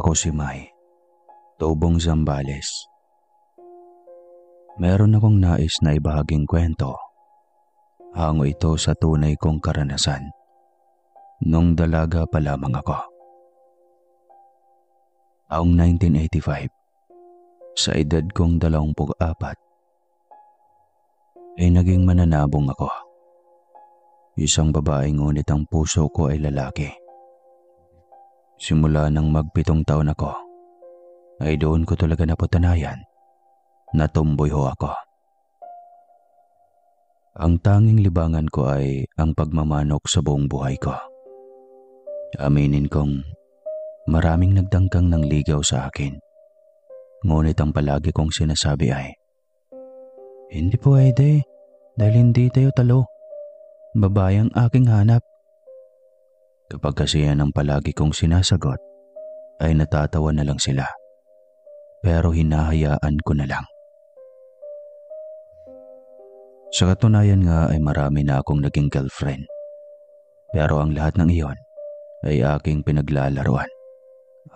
Ako si Mai, Tobong Zambales. Meron akong nais na ibahaging kwento. Hango ito sa tunay kong karanasan. Nung dalaga pa lamang ako. Taong 1985, sa edad kong 24, ay naging mananabong ako. Isang babae ngunit ang puso ko ay lalaki. Simula nang mag-7 taon ako, ay doon ko talaga napatunayan na tomboy ho ako. Ang tanging libangan ko ay ang pagmamanok sa buong buhay ko. Aminin kong maraming nagdangkang ng ligaw sa akin. Ngunit ang palagi kong sinasabi ay, hindi pwede dahil hindi tayo talo. Babae ang aking hanap. Kapag kasi yan ang palagi kong sinasagot, ay natatawa na lang sila. Pero hinahayaan ko na lang. Sa katunayan nga ay marami na akong naging girlfriend. Pero ang lahat ng iyon ay aking pinaglalaruan.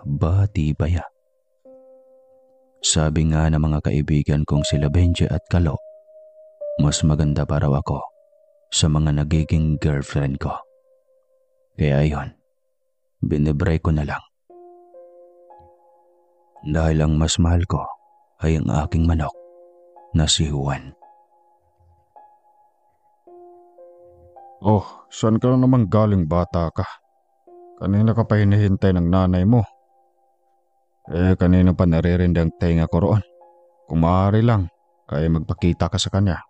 Aba, tibay. Sabi nga ng mga kaibigan kong sila Benji at Kalo, mas maganda pa raw ako sa mga nagiging girlfriend ko. Kaya ayon, binibray ko na lang. Dahil ang mas mahal ko ay ang aking manok na si Juan. Oh, saan ka naman galing, bata ka? Kanina ka pa hinihintay ng nanay mo. Kanina pa naririndang tenga ko roon. Kung maaari lang, ay magpakita ka sa kanya.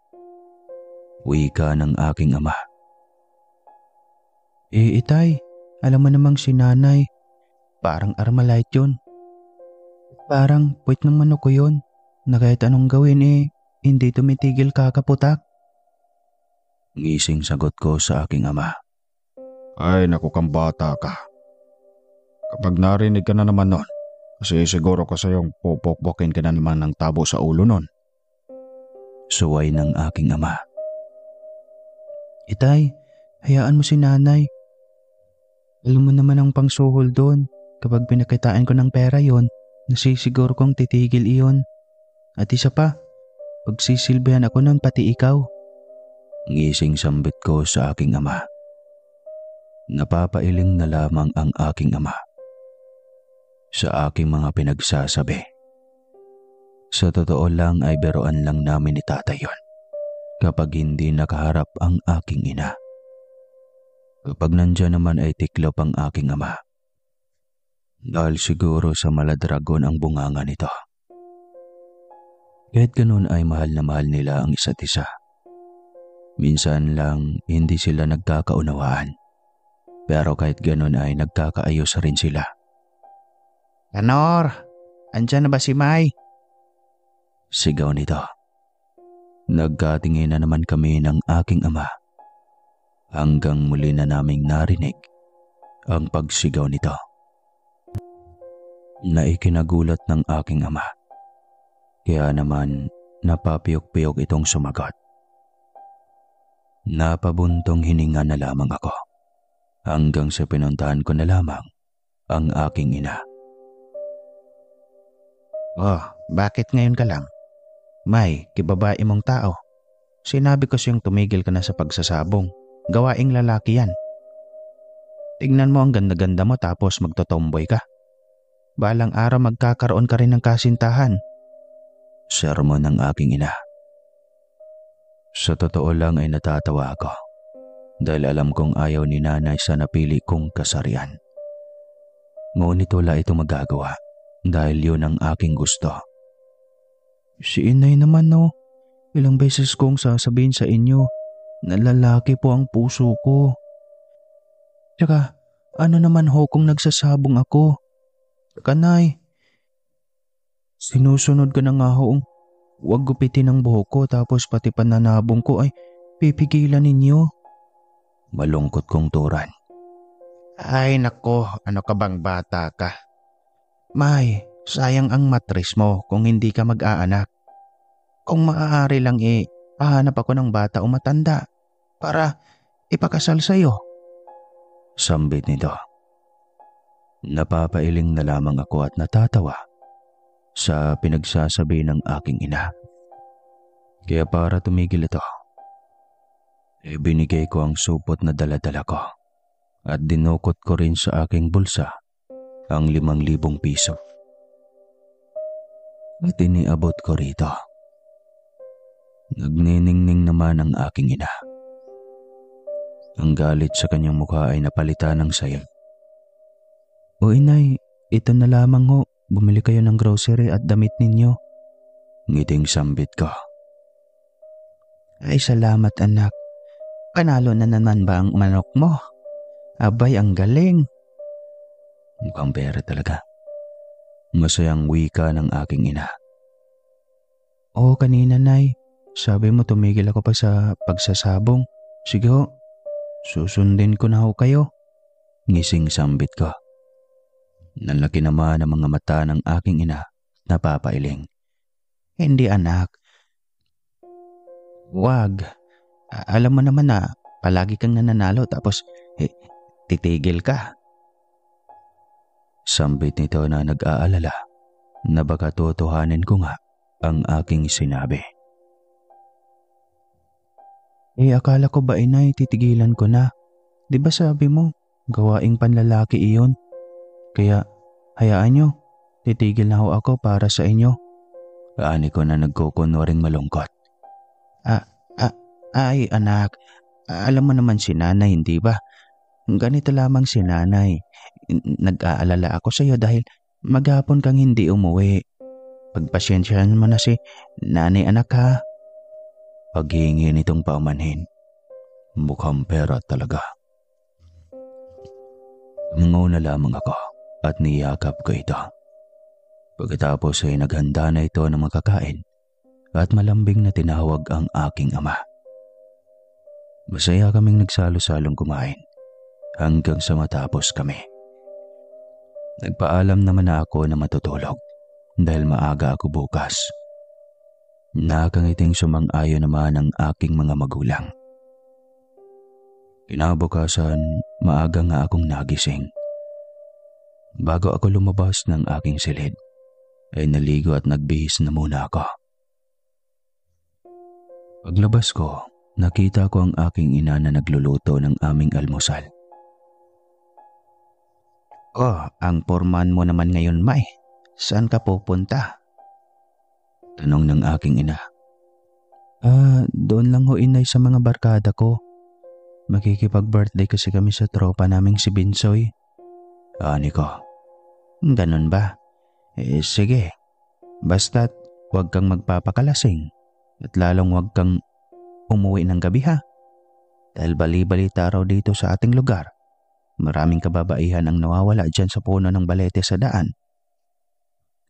Wika ng aking ama. Itay, alam mo namang si nanay, parang Armalite yun. Parang puwit ng manok ko yun, na kahit anong gawin hindi tumitigil kakaputak. Ngising sagot ko sa aking ama. Ay, naku kang bata ka. Kapag narinig ka na naman nun, kasi siguro ko sa'yong pupokpokin ka na naman ng tabo sa ulo nun. Suway ng aking ama. Itay, hayaan mo si nanay. Alam mo naman ang pangsuhol doon. Kapag pinakitaan ko ng pera yon, nasisiguro kong titigil iyon. At isa pa, pagsisilbihan ako nun pati ikaw. Ngising sambit ko sa aking ama. Napapailing na lamang ang aking ama sa aking mga pinagsasabi. Sa totoo lang ay biruan lang namin ni tatay yon kapag hindi nakaharap ang aking ina. Kapag nandyan naman ay tiklop ang aking ama. Dahil siguro sa maladragon ang bunganga nito. Kahit ganun ay mahal na mahal nila ang isa't isa. Minsan lang hindi sila nagkakaunawaan. Pero kahit ganun ay nagkakaayos rin sila. Tanor, andyan na ba si Mai? Sigaw nito. Nagkatingin na naman kami ng aking ama. Hanggang muli na naming narinig ang pagsigaw nito. Naikinagulat ng aking ama. Kaya naman napapiyok-piyok itong sumagot. Napabuntong hininga na lamang ako. Hanggang sa pinuntahan ko na lamang ang aking ina. Oh, bakit ngayon ka lang? May, kibabae mong tao. Sinabi ko siyang tumigil ka na sa pagsasabong. Gawaing lalaki yan. Tignan mo ang ganda-ganda mo tapos magtotomboy ka. Balang araw magkakaroon ka rin ng kasintahan. Sermon ng aking ina. Sa totoo lang ay natatawa ako. Dahil alam kong ayaw ni nanay sa napili kong kasarian. Ngunit wala ito magagawa dahil yun ang aking gusto. Si inay naman no, ilang beses kong sasabihin sa inyo na lalaki po ang puso ko. Tsaka ano naman ho kung nagsasabong ako? Kanay, sinusunod ko na nga ho, huwag gupitin ang buhok ko tapos pati pananabong ko ay pipigilan ninyo. Malungkot kong turan. Ay nako, ano ka bang bata ka? May, sayang ang matris mo kung hindi ka mag-aanak. Kung maaari lang hahanap ako ng bata o matanda para ipakasal sa'yo. Sambit nito. Napapailing na lamang ako at natatawa sa pinagsasabi ng aking ina. Kaya para tumigil ito, binigay ko ang supot na dala-dala ko at dinukot ko rin sa aking bulsa ang 5,000 piso. At iniabot ko rito. Nagniningning naman ang aking ina. Ang galit sa kanyang mukha ay napalitan ng saya. O inay, ito na lamang ho. Bumili kayo ng grocery at damit ninyo. Ngiting sambit ko. Ay salamat anak. Panalo na naman ba ang manok mo? Abay ang galing. Mukhang pera talaga. Masayang wika ng aking ina. Oo kanina nay. Sabi mo tumigil ako pa sa pagsasabong. Sige ho. Susundin ko na ho kayo. Ngising sambit ko. Nalaki naman ang mga mata ng aking ina, napapailing. Hindi anak. Wag. Alam mo naman na palagi kang nananalo tapos titigil ka. Sambit nito na nag-aalala na baka totohanin ko nga ang aking sinabi. Akala ko ba inay titigilan ko na? Di ba sabi mo, gawaing panlalaki iyon? Kaya hayaan nyo, titigil na ho ako para sa inyo. Ani ko na nagkukunwaring malungkot. Ay anak, alam mo naman si nanay, hindi ba? Ganito lamang si nanay. Nag-aalala ako sa iyo dahil maghapon kang hindi umuwi. Pagpasensyahan mo na si nanay anak ha. Paghingi nitong paumanhin. Mukhang pera talaga. Manguna lamang ako at niyakap ko ito. Pagkatapos ay naghanda na ito ng makakain at malambing na tinawag ang aking ama. Masaya kaming nagsalo-salong kumain hanggang sa matapos kami. Nagpaalam naman na ako na matutulog dahil maaga ako bukas. Nakangiting sumang-ayon naman ang aking mga magulang. Kinabukasan, maaga nga akong nagising. Bago ako lumabas ng aking silid, ay naligo at nagbihis na muna ako. Paglabas ko, nakita ko ang aking ina na nagluluto ng aming almusal. Oh, ang porman mo naman ngayon, May. Saan ka pupunta? Tanong ng aking ina. Doon lang ho inay sa mga barkada ko. Makikipag-birthday kasi kami sa tropa naming si Binsoy. Ani ko. Ganon ba? Sige. Basta't huwag kang magpapakalasing at lalong huwag kang umuwi ng gabi ha. Dahil bali-balita raw dito sa ating lugar. Maraming kababaihan ang nawawala dyan sa puno ng balete sa daan.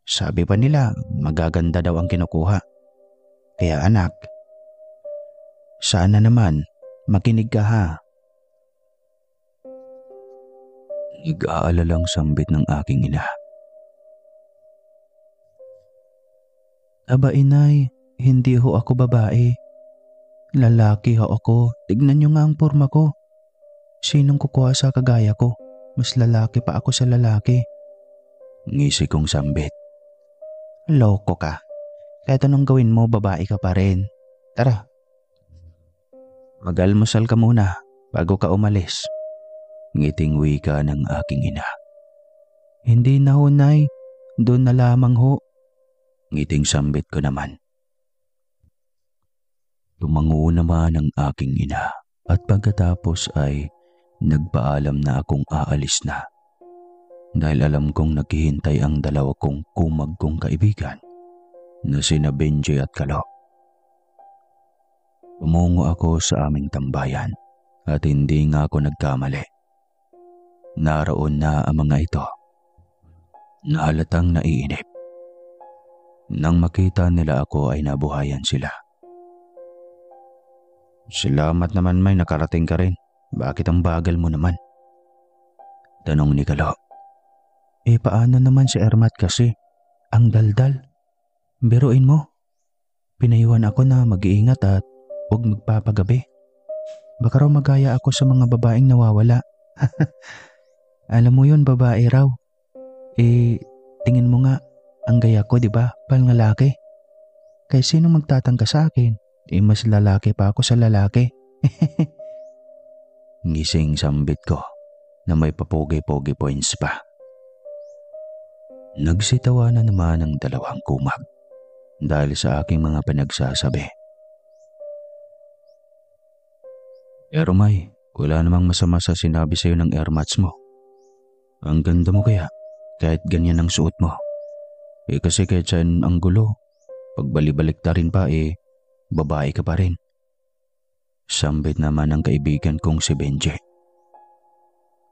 Sabi pa nila, magaganda daw ang kinukuha. Kaya anak, sana naman makinig ka ha. Nag-aalalang sambit ng aking ina. Aba inay, hindi ho ako babae. Lalaki ho ako. Tignan niyo nga ang porma ko. Sinong kukuha sa kagaya ko? Mas lalaki pa ako sa lalaki. Ngisi kong sambit. Loko ka. Kahit anong gawin mo, babae ka pa rin. Tara. Mag-almusal ka muna bago ka umalis. Ngiting wika ng aking ina. Hindi na ho, nay. Doon na lamang ho. Ngiting sambit ko naman. Tumango naman ang aking ina at pagkatapos ay nagpaalam na akong aalis na. Dahil alam kong naghihintay ang dalawa kong kumag kong kaibigan na sina Benji at Kalo. Tumungo ako sa aming tambayan at hindi nga ako nagkamali. Naroon na ang mga ito. Nahalatang naiinip. Nang makita nila ako ay nabuhayan sila. Salamat naman may nakarating ka rin. Bakit ang bagal mo naman? Tanong ni Kalo. Paano naman si Ermat kasi? Ang daldal. Biruin mo. Pinayuhan ako na mag-iingat at huwag magpapagabi. Baka raw magaya ako sa mga babaeng nawawala. Alam mo yun, babae raw. Eh, tingin mo nga, ang gaya ko, di ba? Panlalaki. Kaya sino magtatangka sa akin? Eh, mas lalaki pa ako sa lalaki. Ngising sambit ko na may papogi-pogi points pa. Nagsitawa na naman ang dalawang kumag dahil sa aking mga pinagsasabi. Pero May, wala namang masama sa sinabi sa'yo ng airmats mo. Ang ganda mo kaya, kahit ganyan ang suot mo. Eh kasi kahit saan ang gulo, pagbalik-balik ta rin pa babae ka pa rin. Sambit naman ang kaibigan kong si Benji.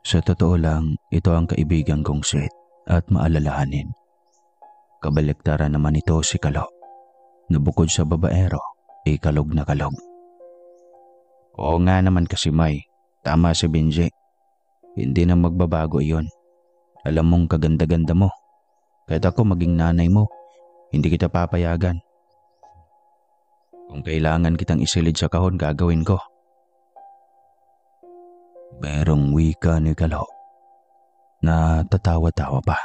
Sa totoo lang, ito ang kaibigan kong sweet at maalalahanin. Kabaliktaran naman ito si Kalo, na bukod sa babaero, kalog na kalog. Oo nga naman kasi May, tama si Benji. Hindi na magbabago iyon. Alam mong kaganda-ganda mo. Kahit ako maging nanay mo, hindi kita papayagan. Kung kailangan kitang isilid sa kahon, gagawin ko. Merong wika ni Kalo na tatawa-tawa pa.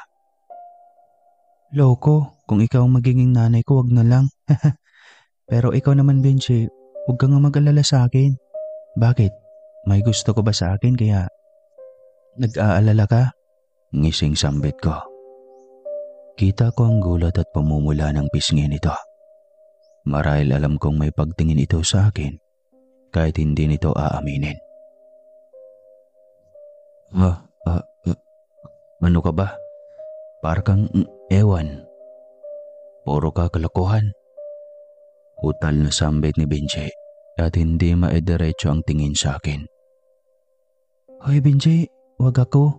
Loko, kung ikaw ang magiging nanay ko, wag na lang. Pero ikaw naman, Benji, huwag ka nga mag-alala sa akin. Bakit? May gusto ko ba sa akin kaya nag-aalala ka? Ngising sambit ko. Kita ko ang gulat at pamumula ng pisngi nito. Marahil alam kong may pagtingin ito sa akin kahit hindi nito aaminin. Ano ka ba? Para kang ewan. Puro ka kalokohan. Utal na sambit ni Benji at hindi maidiretso ang tingin sa akin. Hoy Benji, wag ako.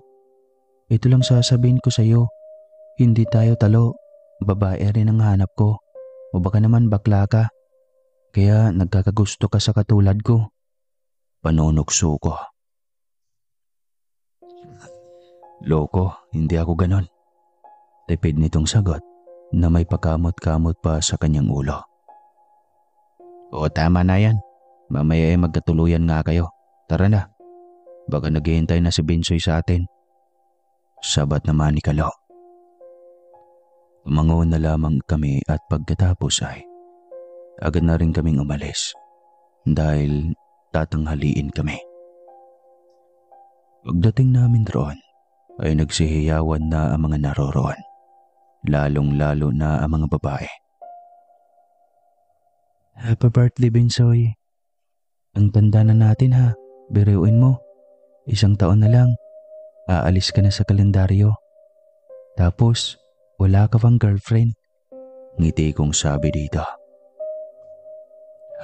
Ito lang sasabihin ko sa'yo. Hindi tayo talo. Babae rin ang hanap ko. O baka naman bakla ka. Kaya nagkakagusto ka sa katulad ko. Panunukso ko. Loko, hindi ako ganon. Tipid nitong sagot na may pakamot-kamot pa sa kanyang ulo. O tama na yan. Mamaya magkatuluyan nga kayo. Tara na. Baka naghihintay na si Binsoy sa atin. Sabat naman ni Kalo. Tumangon na lamang kami at pagkatapos ay agad na rin kaming umalis dahil tatanghaliin kami. Pagdating namin roon ay nagsihiyawan na ang mga naroroon, lalong-lalo na ang mga babae. Happy birthday, Binsoy. Ang tanda na natin ha, biruin mo. 1 taon na lang, aalis ka na sa kalendaryo. Tapos, wala ka pang girlfriend. Ngiti kong sabi dito.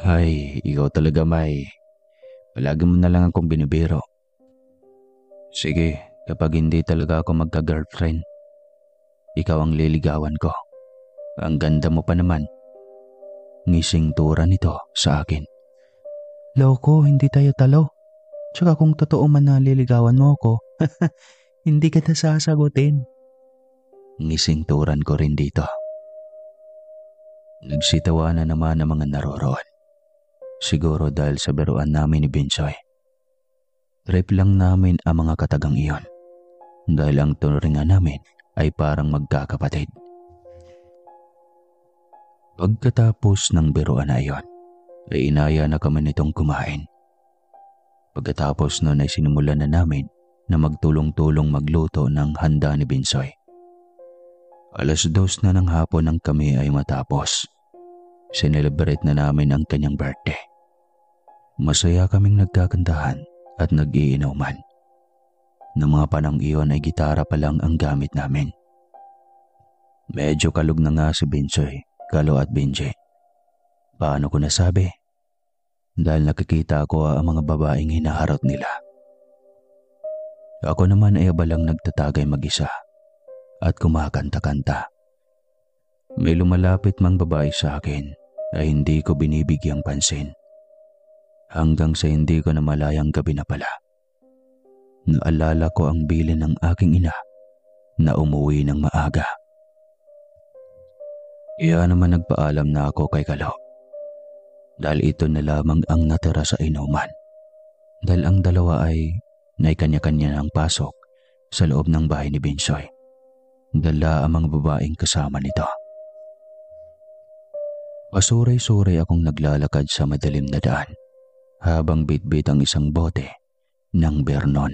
Ay, ikaw talaga May. Palagi mo na lang akong binibiro. Sige, kapag hindi talaga ako magka-girlfriend, ikaw ang liligawan ko. Ang ganda mo pa naman. Ngising tura nito sa akin. Loko, hindi tayo talo. Tsaka kung totoo man na liligawan mo ako, hindi kita sasagutin. Ngising turan ko rin dito. Nagsitawa na naman ang mga naroroon. Siguro dahil sa biruan namin ni Binsoy. Trip lang namin ang mga katagang iyon. Dahil ang turingan namin ay parang magkakapatid. Pagkatapos ng biruan na iyon, ay inaya na kami nitong kumain. Pagkatapos nun ay sinimulan na namin na magtulong-tulong magluto ng handa ni Binsoy. 2:00 na ng hapon nang kami ay matapos. Sinelebrate na namin ang kanyang birthday. Masaya kaming nagkakantahan at nag-iinuman. Ng mga panang iyon ay gitara pa lang ang gamit namin. Medyo kalog na nga si Binsoy, Kalo at Benji. Paano ko nasabi? Dahil nakikita ko ang mga babaeng hinaharot nila. Ako naman ay abalang nagtatagay mag-isa at kumakanta-kanta. May lumalapit mang babae sa akin ay hindi ko binibigyang pansin. Hanggang sa hindi ko na malayang gabi na pala. Naalala ko ang bilin ng aking ina na umuwi ng maaga. Kaya naman nagpaalam na ako kay Kalo. Dahil ito na lamang ang natira sa inuman. Dahil ang dalawa ay kanya-kanya ng pasok sa loob ng bahay ni Binsoy. Dala ang mga babaeng kasama nito. Pasuray-suray akong naglalakad sa madilim na daan habang bitbit ang isang bote ng Vernon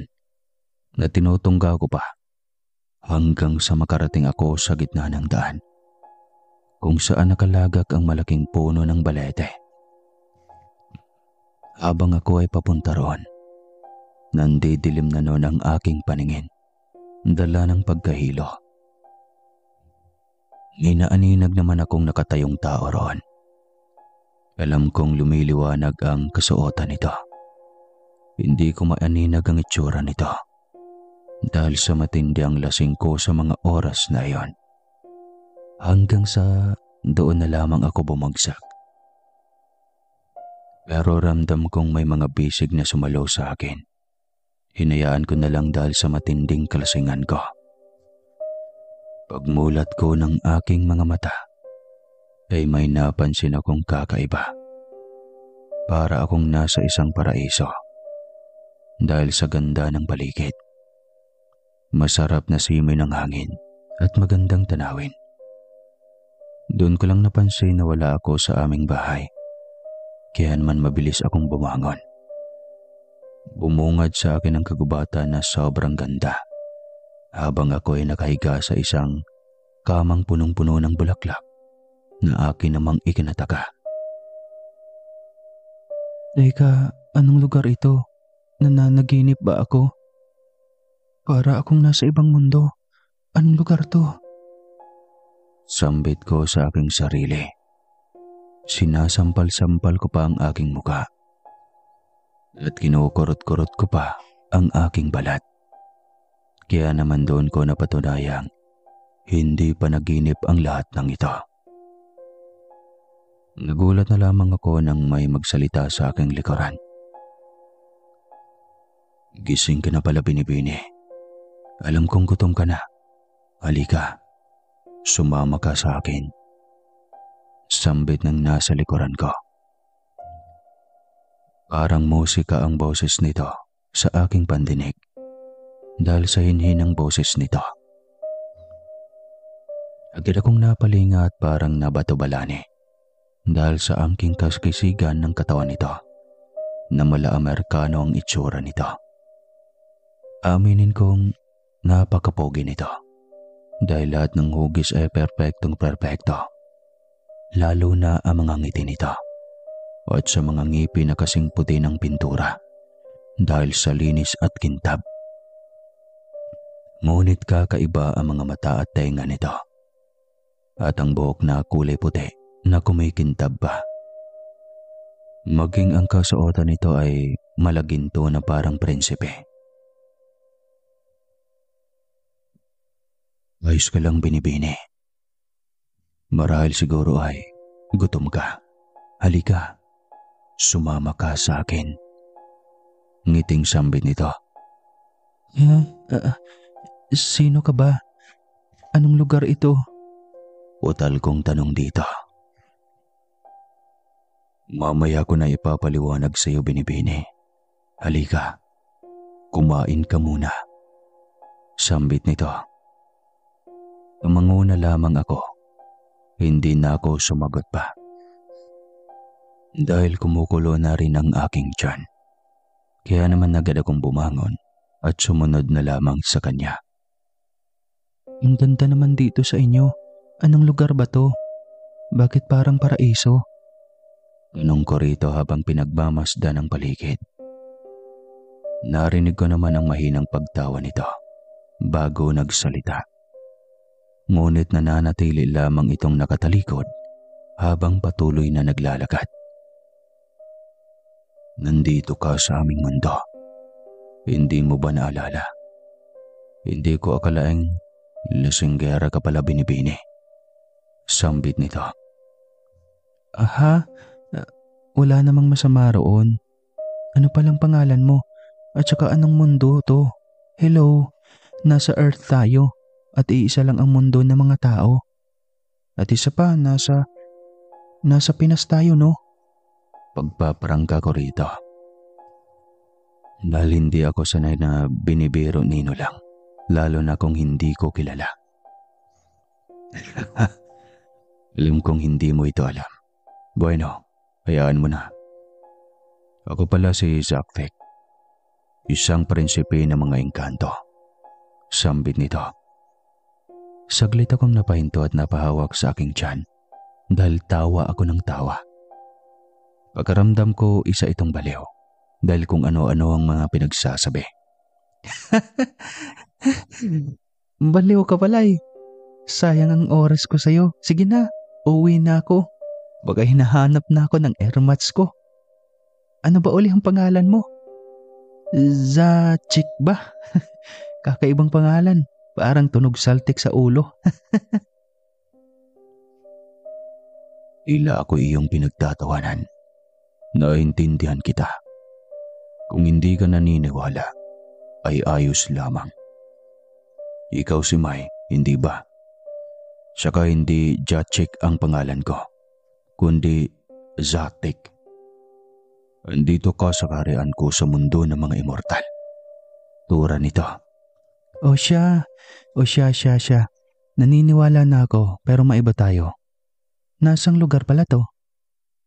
na tinutungga ko pa hanggang sa makarating ako sa gitna ng daan kung saan nakalagak ang malaking puno ng balete. Habang ako ay papunta roon, nandidilim na noon ang aking paningin, dala ng pagkahilo. Inaaninag naman akong nakatayong tao roon. Alam kong lumiliwanag ang kasuotan nito. Hindi ko maaninag ang itsura nito dahil sa matindi ang lasing ko sa mga oras na iyon. Hanggang sa doon na lamang ako bumagsak. Pero ramdam kong may mga bisig na sumalo sa akin. Hinayaan ko na lang dahil sa matinding kalasingan ko. Pagmulat ko ng aking mga mata, ay may napansin akong kakaiba. Para akong nasa isang paraiso dahil sa ganda ng paligid. Masarap na simoy ng hangin at magandang tanawin. Doon ko lang napansin na wala ako sa aming bahay. Kaya naman mabilis akong bumangon. Bumungad sa akin ang kagubatan na sobrang ganda habang ako ay nakahiga sa isang kamang punong-puno ng bulaklak na akin namang ikinataka. Teka, anong lugar ito? Nananaginip ba ako? Para akong nasa ibang mundo. Anong lugar to? Sambit ko sa aking sarili. Sinasampal-sampal ko pa ang aking muka. At kinukurot-kurot ko pa ang aking balat. Kaya naman doon ko napatunayang hindi pa naginip ang lahat ng ito. Nagulat na lamang ako nang may magsalita sa aking likuran. Gising ka na pala, Binibini. Alam kong gutom ka na. Halika, sumama ka sa akin. Sambit ng nasa likuran ko. Parang musika ang boses nito sa aking pandinig dahil sa hinhinang boses nito. Agad akong napalinga at parang nabato-balani dahil sa angking kaskisigan ng katawan nito na mala-Amerikano ang itsura nito. Aminin kong napakapogi nito dahil lahat ng hugis ay perpektong-perpekto, lalo na ang mga ngiti nito at sa mga ngipin na kasing puti ng pintura dahil sa linis at kintab. Ngunit kakaiba ang mga mata at tenga nito at ang buhok na kulay puti na kumikintab pa. Maging ang kasuotan nito ay malaginto na parang prinsipe. Ayos ka lang, Binibini. Marahil siguro ay gutom ka. Halika, sumama ka sa akin. Ngiting sambit nito. Sino ka ba? Anong lugar ito? Utal kong tanong dito. Mamaya ko na ipapaliwanag sa iyo, Binibini. Halika, kumain ka muna. Sambit nito. Tumanguna lamang ako. Hindi na ako sumagot pa. Dahil kumukulo na rin ang aking tiyan. Kaya naman agad akong bumangon at sumunod na lamang sa kanya. Ang ganda naman dito sa inyo. Anong lugar ba to? Bakit parang paraiso? Tanong ko rito habang pinagmamasdan ang paligid. Narinig ko naman ang mahinang pagtawa nito bago nagsalita. Ngunit nananatili lamang itong nakatalikod habang patuloy na naglalakad. Nandito ka sa aming mundo. Hindi mo ba naalala? Hindi ko akalaing lasinggera ka pala, Binibini. Sambit nito. Aha, wala namang masama roon. Ano palang pangalan mo? At saka anong mundo to? Hello, nasa Earth tayo at iisa lang ang mundo ng mga tao. At isa pa, nasa Pinas tayo, no? Pagpaprangka ko rito. Dahil hindi ako sanay na binibiro nino lang, lalo na kung hindi ko kilala. Alam kong hindi mo ito alam. Bueno, hayaan mo na. Ako pala si Zaktek, isang prinsipe ng mga engkanto. Sambit nito. Saglit akong napahinto at napahawak sa aking tiyan dahil tawa ako ng tawa. Pagkaramdam ko isa itong baliw dahil kung ano-ano ang mga pinagsasabi. Baliw ka pala eh. Sayang ang oras ko sa'yo. Sige na, uwi na ako. Baka hinahanap na ako ng airmats ko. Ano ba uli ang pangalan mo? Zachik ba? Kakaibang pangalan. Parang tunog saltik sa ulo. Tila ako iyong pinagtatawanan. Naintindihan kita. Kung hindi ka naniniwala, ay ayos lamang. Ikaw si Mai, hindi ba? Saka hindi Jachik ang pangalan ko, kundi Zatik. Andito ka sa karian ko sa mundo ng mga immortal. Tura nito. O siya. Naniniwala na ako pero maiba tayo. Nasang lugar pala to?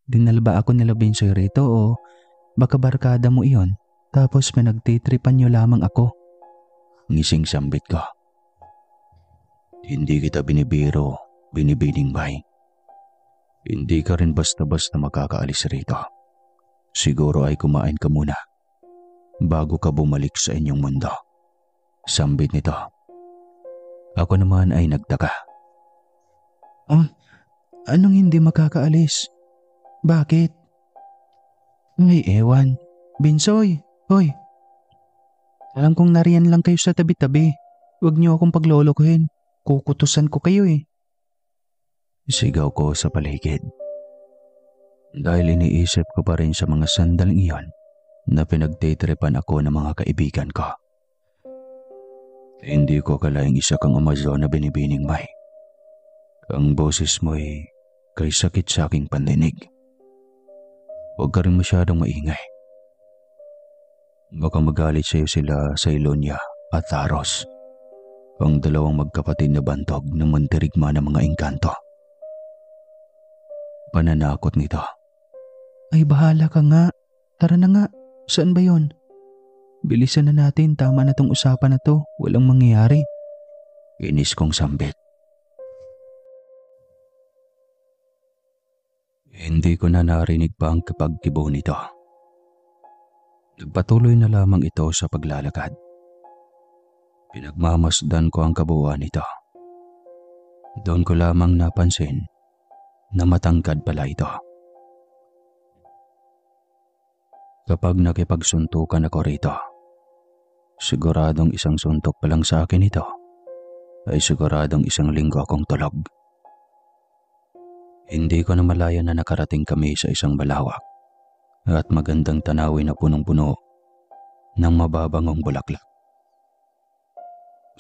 Dinala ba ako nila Binsoy rito o baka barkada mo iyon tapos pinagtitripan niyo lamang ako? Ngising sambit ko. Hindi kita binibiro, binibining Mai. Hindi ka rin basta-basta makakaalis rito. Siguro ay kumain ka muna bago ka bumalik sa inyong mundo. Sambit nito. Ako naman ay nagtaka. Anong hindi makakaalis? Bakit? Ay, ewan. Binsoy, hoy. Alam kong nariyan lang kayo sa tabi-tabi. Huwag niyo akong paglolokohin. Kukutusan ko kayo eh. Sigaw ko sa paligid. Dahil iniisip ko pa rin sa mga sandaling iyon na pinagtitripan ako ng mga kaibigan ko. Hindi ko akalaing isa kang Amazon na binibining Mai. Ang boses mo ay kay sakit sa aking pandinig. Huwag ka rin masyadong maingay. Baka magalit sa'yo sila sa Ilonia at Taros, ang dalawang magkapatid na bantog ng mandirigma ng mga engkanto. Pananakot nito. Ay bahala ka nga. Tara na nga. Saan ba yon? Bilisan na natin. Tama na tong usapan na to. Walang mangyayari. Inis kong sambit. Hindi ko na narinig pa ang kapagkibo nito. Nagpatuloy na lamang ito sa paglalakad. Pinagmamasdan ko ang kabuuan nito. Doon ko lamang napansin na matangkad pala ito. Kapag nakipagsuntukan ako rito, siguradong isang suntok pa lang sa akin ito ay siguradong isang linggo akong tulog. Hindi ko na malaya na nakarating kami sa isang balawak at magandang tanawin na punong-puno ng mababangong bulaklak.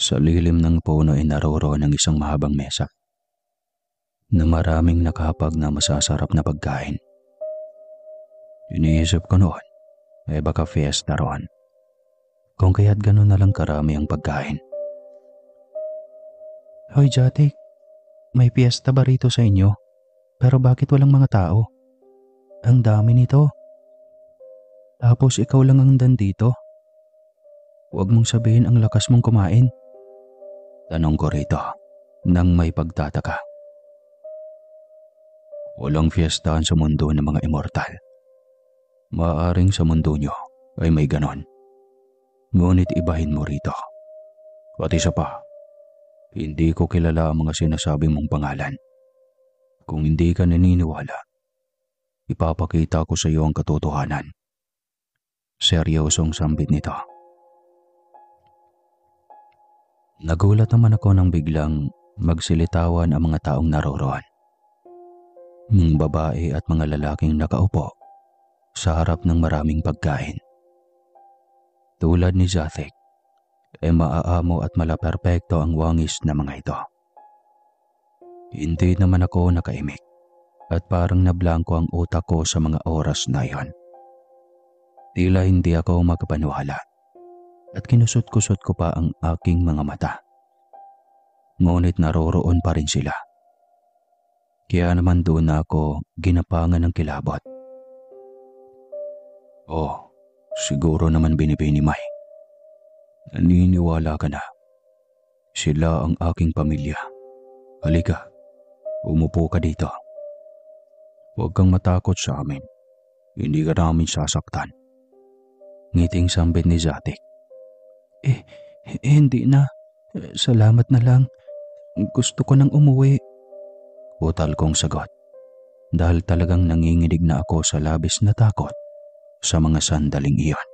Sa lilim ng puno ay naroroon ang isang mahabang mesa na maraming nakahapag na masasarap na pagkain. Iniisip ko noon, baka fiesta roon. Kung kaya't gano'n na lang karami ang pagkain. Hoy Jatik, may fiesta ba rito sa inyo? Pero bakit walang mga tao? Ang dami nito. Tapos ikaw lang ang dandito. Huwag mong sabihin ang lakas mong kumain. Tanong ko rito nang may pagtataka. Walang fiestahan sa mundo ng mga immortal. Maaaring sa mundo nyo ay may ganon. Ngunit ibahin mo rito. At isa pa, hindi ko kilala ang mga sinasabing mong pangalan. Kung hindi ka naniniwala, ipapakita ko sa iyo ang katotohanan. Seryosong sambit nito. Nagulat naman ako nang biglang magsilitawan ang mga taong naroroon. Mga babae at mga lalaking nakaupo sa harap ng maraming pagkain. Tulad ni Zatek, maaamo at malaperpekto ang wangis na mga ito. Hindi naman ako nakaimik at parang nablangko ang utak ko sa mga oras na iyon. Tila hindi ako makapaniwala at kinusot-kusot ko pa ang aking mga mata. ngunit naroroon pa rin sila. Kaya naman doon na ako ginapangan ng kilabot. Oh, siguro naman Binibini May. Naniniwala ka na. Sila ang aking pamilya. Halika, umupo ka dito. Huwag kang matakot sa amin. Hindi ka namin sasaktan. Ngiting sambit ni Zatik. Hindi na. Salamat na lang. Gusto ko nang umuwi. Utal kong sagot. Dahil talagang nanginginig na ako sa labis na takot sa mga sandaling iyon.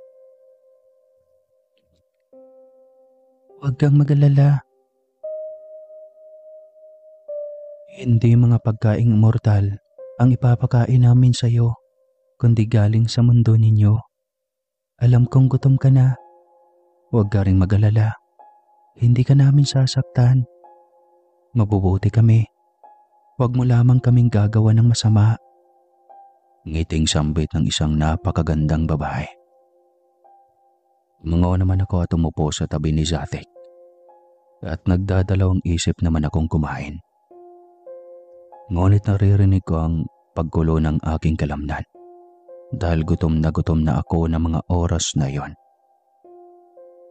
Huwag kang mag-alala. Hindi mga pagkaing mortal ang ipapakain namin sa iyo, kundi galing sa mundo ninyo. Alam kong gutom ka na. Huwag ka ring mag-alala. Hindi ka namin sasaktan. Mabubuti kami. Huwag mo lamang kaming gagawa ng masama. Ngiting sambit ng isang napakagandang babae. Umangaw naman ako at umupo sa tabi ni Zatik. At nagdadalawang isip naman akong kumain. Ngunit naririnig ko ang paggulo ng aking kalamnan. Dahil gutom na ako ng mga oras na iyon.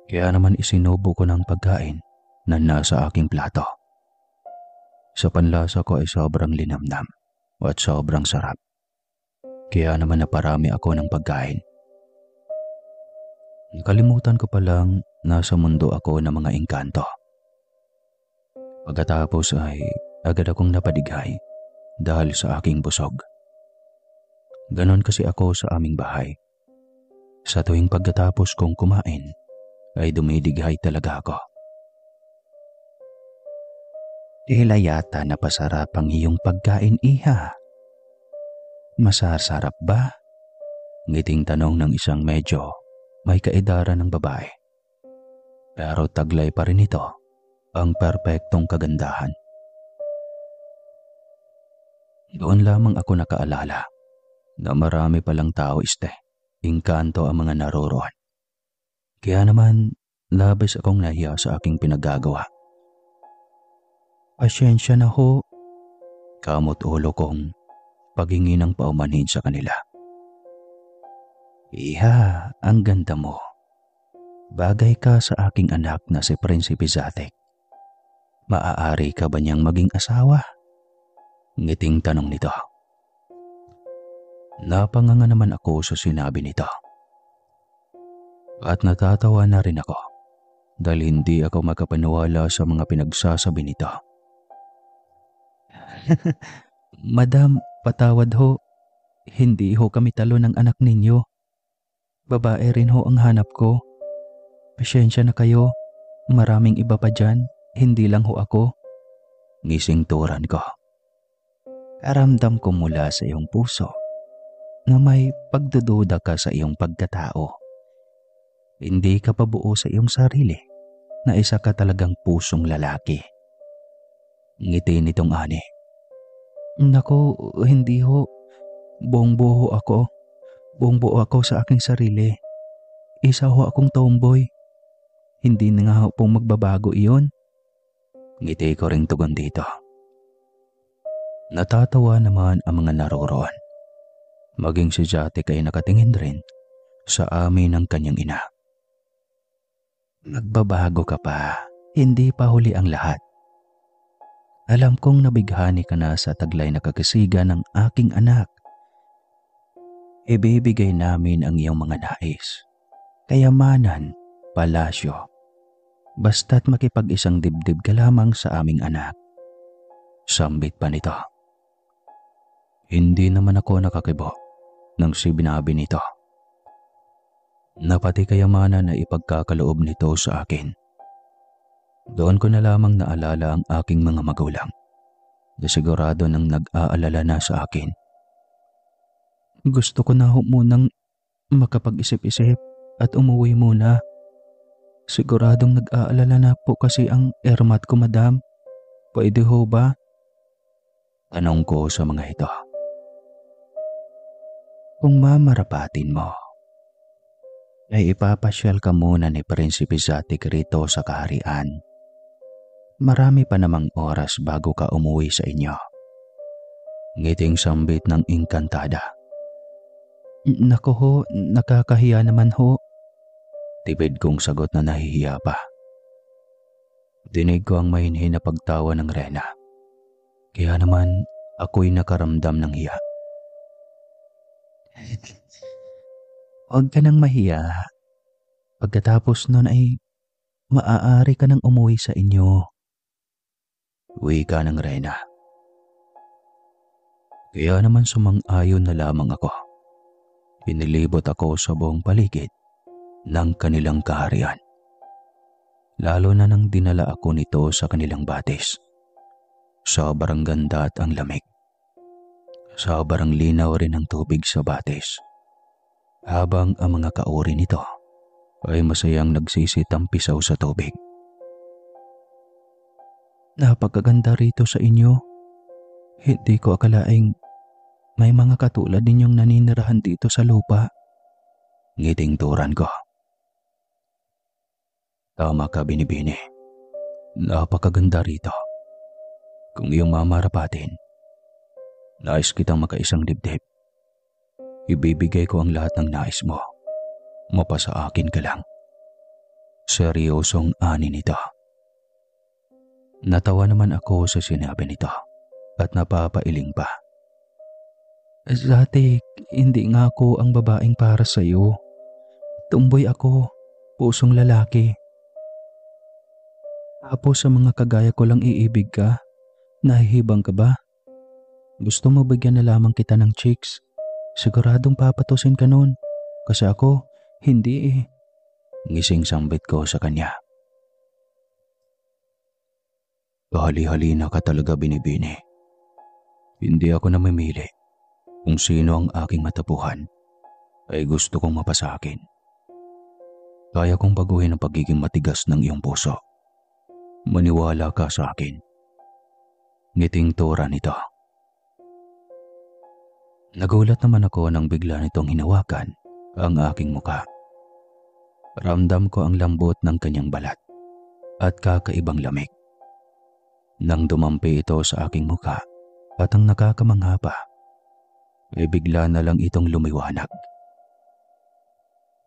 Kaya naman isinubo ko ng pagkain na nasa aking plato. Sa panlasa ko ay sobrang linamnam at sobrang sarap. Kaya naman naparami ako ng pagkain. Nakalimutan ko palang nasa mundo ako ng mga engkanto. Pagkatapos ay agad akong napadighay dahil sa aking busog. Ganon kasi ako sa aming bahay. Sa tuwing pagkatapos kong kumain ay dumidighay talaga ako. Tila yata napasarap ang iyong pagkain, iha. Masasarap ba? Ngiting tanong ng isang medyo may kaedaran ng babae. Pero taglay pa rin ito ang perpektong kagandahan. Doon lamang ako nakaalala na marami palang tao engkanto ang mga naroroon. Kaya naman labis akong nahiya sa aking pinagagawa. Pasyensya na ho. Kamot ulo kong paghingi ng paumanhin sa kanila. Iha, ang ganda mo. Bagay ka sa aking anak na si Prinsipe Zatik. Maaari ka ba niyang maging asawa? Ngiting tanong nito. Napanganga naman ako sa sinabi nito. At natatawa na rin ako dahil hindi ako makapaniwala sa mga pinagsasabi nito. Madam, patawad ho. Hindi ho kami talo ng anak ninyo. Babae rin ho ang hanap ko. Pasyensya na kayo. Maraming iba pa dyan. Hindi lang ho ako. Ngising turan ko. Karamdam ko mula sa iyong puso na may pagdududa ka sa iyong pagkatao. Hindi ka pa buo sa iyong sarili na isa ka talagang pusong lalaki. Ngiti nitong ani. Naku, hindi ho. Buong buo ako. Buong buo ako sa aking sarili. Isa ho akong tomboy. Hindi na nga ho pong magbabago iyon. Ngiti ko ring tugon dito. Natatawa naman ang mga naroroon. Maging si Zatik ay nakatingin rin sa amin ng kanyang ina. Magbabago ka pa. Hindi pa huli ang lahat. Alam kong nabighani ka na sa taglay na kagasigan ng aking anak. Ibibigay namin ang iyong mga nais. Kayamanan, palasyo. Basta't makipag-isang dibdib ka lamang sa aming anak. Sambit pa nito. Hindi naman ako nakakibo nang sinabi nito. Na pati kayamanan na ipagkakaloob nito sa akin. Doon ko na lamang naalala ang aking mga magulang na sigurado nang nag-aalala na sa akin. Gusto ko na ho munang makapag-isip-isip at umuwi muna. Siguradong nag-aalala na po kasi ang ermat ko, madam. Pwede ho ba? Tanong ko sa mga ito. Kung mamarapatin mo, ay ipapasyal ka muna ni Prinsipe Zatik rito sa kaharian. Marami pa namang oras bago ka umuwi sa inyo. Ngiting sambit ng engkantada. Nako ho, nakakahiya naman ho. Tipid kong sagot na nahihiya pa. Dinig ko ang mahinhin na pagtawa ng Rena. Kaya naman ako'y nakaramdam ng hiya. Huwag ka nang mahiya. Pagkatapos nun ay maaari ka nang umuwi sa inyo. Wika ng Rena. Kaya naman sumang-ayon na lamang ako. Pinilibot ako sa buong paligid ng kanilang kaharian. Lalo na nang dinala ako nito sa kanilang batis. Sobrang ganda at ang lamig. Sobrang linaw rin ang tubig sa batis. Habang ang mga kauri nito ay masayang nagsisitampisaw sa tubig. Napakaganda rito sa inyo. Hindi ko akalaing may mga katulad ninyong naninirahan dito sa lupa. Ngiting turan ko. Tama ka, Binibini. Napakaganda rito. Kung iyong mamarapatin, nais kitang makaisang dibdib. Ibibigay ko ang lahat ng nais mo. Mapasa akin ka lang. Seryosong ani nito. Natawa naman ako sa sinabi nito at napapailing pa. Zatik, hindi nga ako ang babaeng para sa'yo. Tumboy ako, pusong lalaki. Tapos sa mga kagaya ko lang iibig ka, nahihibang ka ba? Gusto mo bigyan na lamang kita ng chicks? Siguradong papatusin ka nun. Kasi ako, hindi eh. Ngising sambit ko sa kanya. Kahali-halina ka talaga, Binibini. Hindi ako namimili. Kung sino ang aking matapuhan, ay gusto kong mapasakin. Kaya kong baguhin ang pagiging matigas ng iyong puso. Maniwala ka sa akin. Ngiting tura nito. Nagulat naman ako nang bigla nitong hinawakan ang aking muka. Ramdam ko ang lambot ng kanyang balat at kakaibang lamig. Nang dumampi ito sa aking muka at ang nakakamangha pa, ay bigla na lang itong lumiwanag.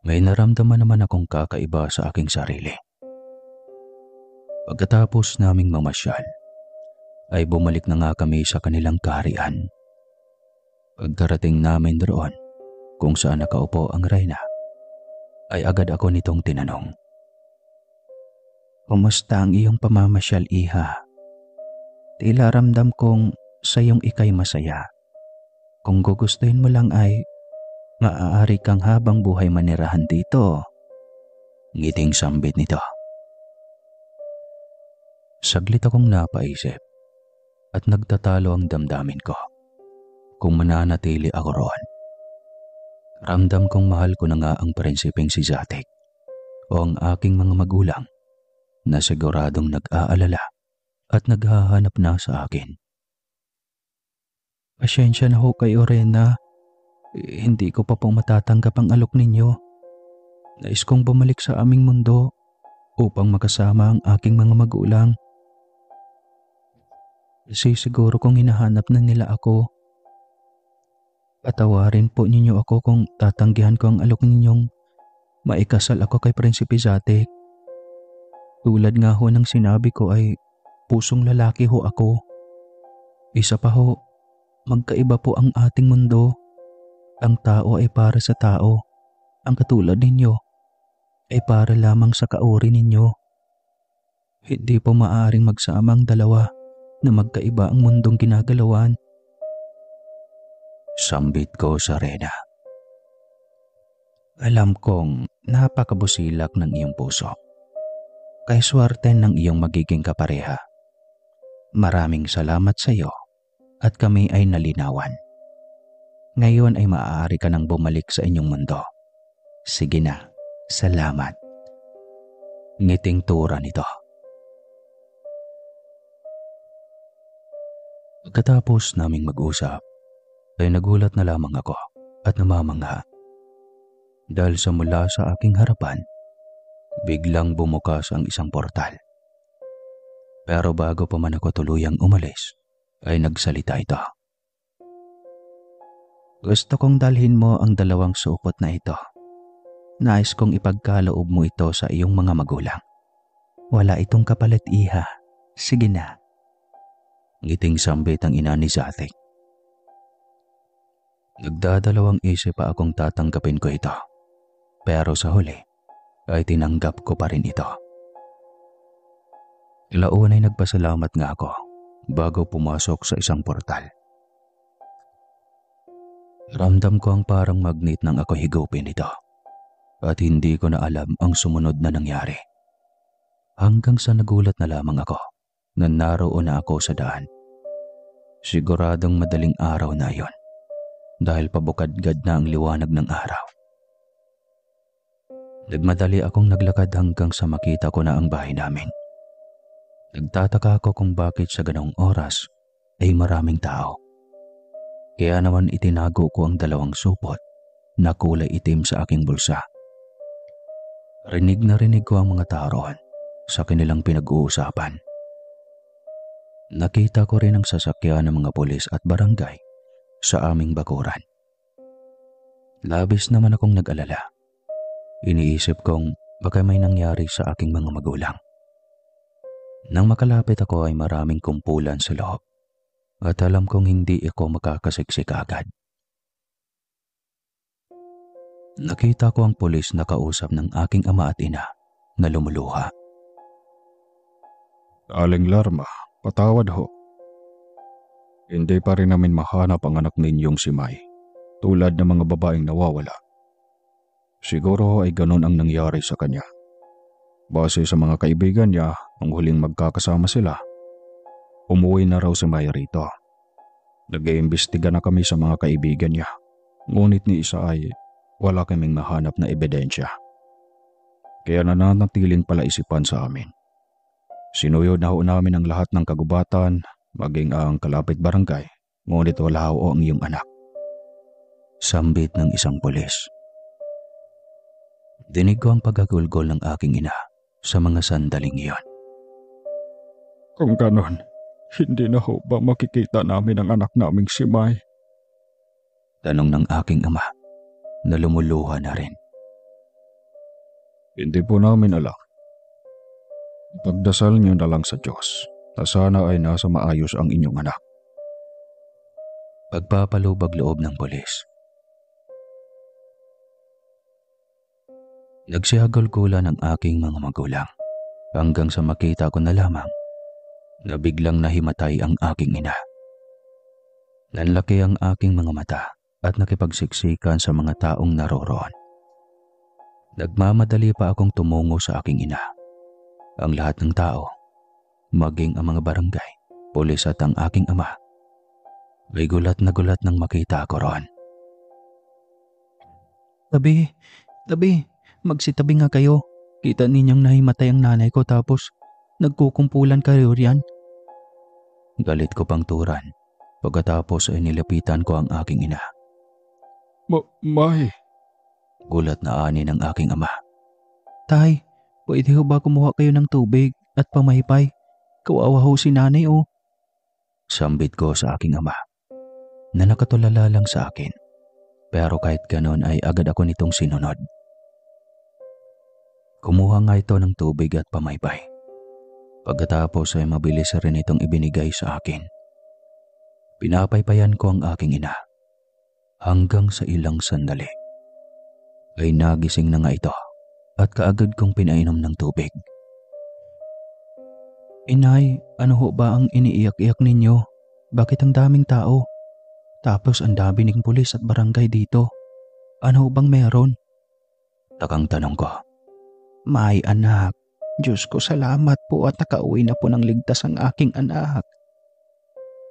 May naramdaman naman akong kakaiba sa aking sarili. Pagkatapos naming mamasyal, ay bumalik na nga kami sa kanilang kaharian. Pagkarating namin doon kung saan nakaupo ang Reyna, ay agad ako nitong tinanong. Kumusta ang iyong pamamasyal, iha? Tila ramdam kong sa iyong ikay masaya. Kung gugustuhin mo lang ay maaari kang habang buhay manirahan dito. Ngiting sambit nito. Saglit akong napaisip at nagtatalo ang damdamin ko kung mananatili ako roon. Ramdam kong mahal ko na nga ang prinsipeng si Zatik o ang aking mga magulang na siguradong nag-aalala at naghahanap na sa akin. Pasensya na ho kayo, Rena. Hindi ko pa pong matatanggap ang alok ninyo. Nais kong bumalik sa aming mundo upang makasama ang aking mga magulang. Siguro kung hinahanap na nila ako. Patawarin po ninyo ako kung tatanggihan ko ang alok ninyong maikasal ako kay Prinsipe Zatik. Tulad nga ho ng sinabi ko ay pusong lalaki ho ako. Isa pa ho, magkaiba po ang ating mundo. Ang tao ay para sa tao. Ang katulad ninyo ay para lamang sa kauri ninyo. Hindi po maaaring magsama ang dalawa na magkaiba ang mundong ginagalawan. Sambit ko sa Rena. Alam kong napakabusilak ng iyong puso. Kay swerte ng iyong magiging kapareha. Maraming salamat sa iyo at kami ay nalinawan. Ngayon ay maaari ka nang bumalik sa inyong mundo. Sige na, salamat. Ngiting tura nito. Pagkatapos naming mag-usap, ay nagulat na lamang ako at namamangha. Dahil sa mula sa aking harapan, biglang bumukas ang isang portal. Pero bago pa man ako tuluyang umalis, ay nagsalita ito. Gusto kong dalhin mo ang 2 supot na ito. Nais kong ipagkaloob mo ito sa iyong mga magulang. Wala itong kapalit, iha. Sige na. Ngiting sambit ang ina ni Zatek. Nagdadalawang isip pa akong tatanggapin ko ito. Pero sa huli, ay tinanggap ko pa rin ito. Ilaon ay nagpasalamat nga ako bago pumasok sa isang portal. Ramdam ko ang parang magnet nang ako higupin ito. At hindi ko na alam ang sumunod na nangyari. Hanggang sa nagulat na lamang ako na naroon na ako sa daan. Siguradong madaling araw na yon dahil pabukadgad na ang liwanag ng araw. Nagmadali akong naglakad hanggang sa makita ko na ang bahay namin. Nagtataka ako kung bakit sa ganong oras ay maraming tao. Kaya naman itinago ko ang 2 supot na kulay itim sa aking bulsa. Rinig na rinig ko ang mga tao roon sa kanilang pinag-uusapan. Nakita ko rin ang sasakyan ng mga pulis at barangay sa aming bakuran. Labis naman akong nag-alala. Iniisip kong baka may nangyari sa aking mga magulang. Nang makalapit ako ay maraming kumpulan sa loob at alam kong hindi ako makakasiksik agad. Nakita ko ang pulis na kausap ng aking ama at ina na lumuluha. Aling Larma, patawad ho. Hindi pa rin namin mahanap ang anak ninyong si Mai, tulad ng mga babaeng nawawala. Siguro ay ganun ang nangyari sa kanya. Base sa mga kaibigan niya, ang huling magkakasama sila, umuwi na raw si Mai rito. Nag-iimbestiga na kami sa mga kaibigan niya, ngunit ni isa ay wala kaming mahanap na ebidensya. Kaya nananatiling palaisipan sa amin. Sinuyod na ho namin ang lahat ng kagubatan, maging ang kalapit barangay, ngunit wala ho ang iyong anak. Sambit ng isang pulis. Dinig ko ang pagagulgol ng aking ina sa mga sandaling iyon. Kung ganon, hindi na ho ba makikita namin ang anak naming si Mai? Tanong ng aking ama na lumuluha na rin. Hindi po namin alam. Ipagdasal niyo na lang sa Diyos na sana ay nasa maayos ang inyong anak. Pagpapalubag loob ng pulis. Nagsihagulgulan ang aking mga magulang hanggang sa makita ko na lamang na biglang nahimatay ang aking ina. Nanlaki ang aking mga mata at nakipagsiksikan sa mga taong naroroon. Nagmamadali pa akong tumungo sa aking ina. Ang lahat ng tao, maging ang mga barangay, pulis at ang aking ama, ay gulat nang makita ako roon. Tabi, magsitabi nga kayo. Kita ninyong nahimatay ang nanay ko tapos nagkukumpulan kayo riyan. Galit ko pang turan. Pagkatapos ay nilapitan ko ang aking ina. Mai. Gulat na ani ng aking ama. Tay, pwede ho ba kumuha kayo ng tubig at pamaypay? Kawawa ho si nanay oh. Sambit ko sa aking ama na nakatulala lang sa akin. Pero kahit ganon ay agad ako nitong sinunod. Kumuha nga ito ng tubig at pamaypay. Pagkatapos ay mabilis rin itong ibinigay sa akin. Pinapaypayan ko ang aking ina. Hanggang sa ilang sandali ay nagising na nga ito at kaagad kong pinainom ng tubig. Inay, ano ho ba ang iniiyak-iyak ninyo? Bakit ang daming tao? Tapos ang dami ng pulis at barangay dito. Ano ho bang meron? Takang tanong ko. May anak, Diyos ko salamat po at nakauwi na po ng ligtas ang aking anak.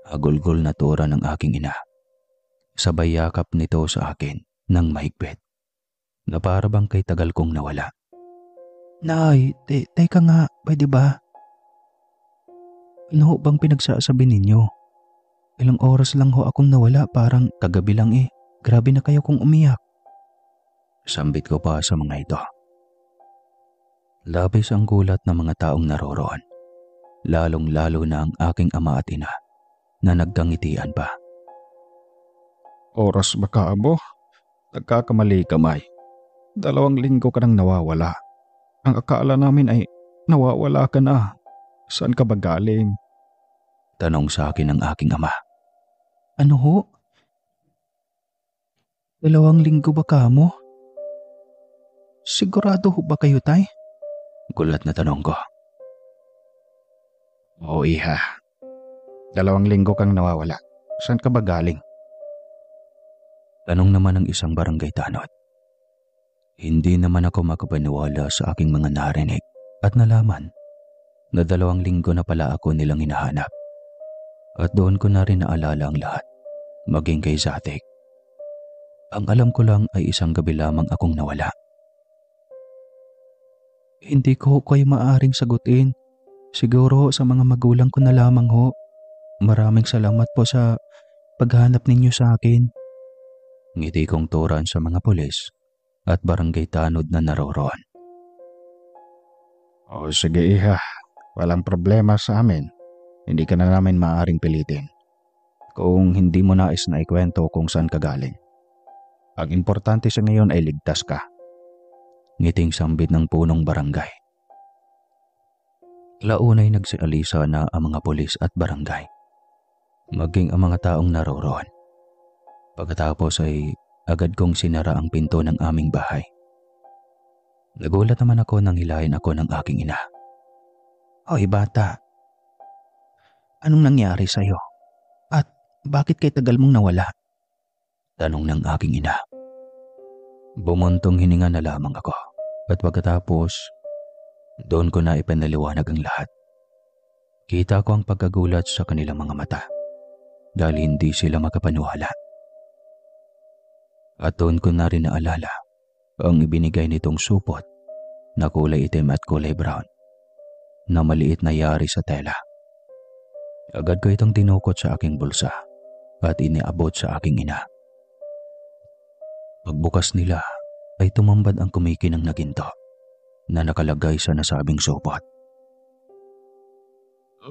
Hagulgol na tura ng aking ina. Sabay yakap nito sa akin ng mahigpit na para bang kay tagal kong nawala. Nay, teka nga, pwede ba? Ano ho bang pinagsasabi ninyo? Ilang oras lang ho akong nawala, parang kagabi lang eh. Grabe na kayo kung umiyak. Sambit ko pa sa mga ito. Labis ang gulat ng mga taong naroroon. lalong-lalo na ang aking ama at ina na nagkangitian pa. Oras ba ka mo? Nagkakamali ka, May. 2 linggo ka nang nawawala. Ang akala namin ay nawawala ka na. Saan ka ba galing? Tanong sa akin ng aking ama. Ano ho? 2 linggo ba kamo? Sigurado ho ba kayo, tay? Gulat na tanong ko. Oo, iha. 2 linggo kang nawawala. Saan ka ba galing? Tanong naman ng isang barangay tanod. Hindi naman ako makapaniwala sa aking mga narinig at nalaman na 2 linggo na pala ako nilang hinahanap. At doon ko na rin naalala ang lahat, maging kay Zatek. Ang alam ko lang ay isang gabi lamang akong nawala. Hindi ko kayo maaring sagutin. Siguro sa mga magulang ko na lamang ho. Maraming salamat po sa paghanap ninyo sa akin. Ngiti kong turan sa mga pulis at barangay tanod na naroroon. O sige, iha. Walang problema sa amin. Hindi ka na namin maaaring pilitin. Kung hindi mo nais na ikwento kung saan ka galing. Ang importante sa ngayon ay ligtas ka. Ngiting sambit ng punong barangay. Launay nagsialisa na ang mga pulis at barangay, maging ang mga taong naroroon. Pagkatapos ay agad kong sinara ang pinto ng aming bahay. Nagulat naman ako nang hilahin ako ng aking ina. Hoy bata, anong nangyari sa'yo? At bakit kay tagal mong nawala? Tanong ng aking ina. Bumuntong hininga na lamang ako at pagkatapos doon ko na ipinaliwanag ang lahat. Kita ko ang pagkagulat sa kanilang mga mata dahil hindi sila makapaniwala. At doon ko na rin naalala ang ibinigay nitong supot na kulay itim at kulay brown na maliit na yari sa tela. Agad ko itong dinukot sa aking bulsa at iniabot sa aking ina. Pagbukas nila ay tumambad ang kumikinang na ginto na nakalagay sa nasabing supot.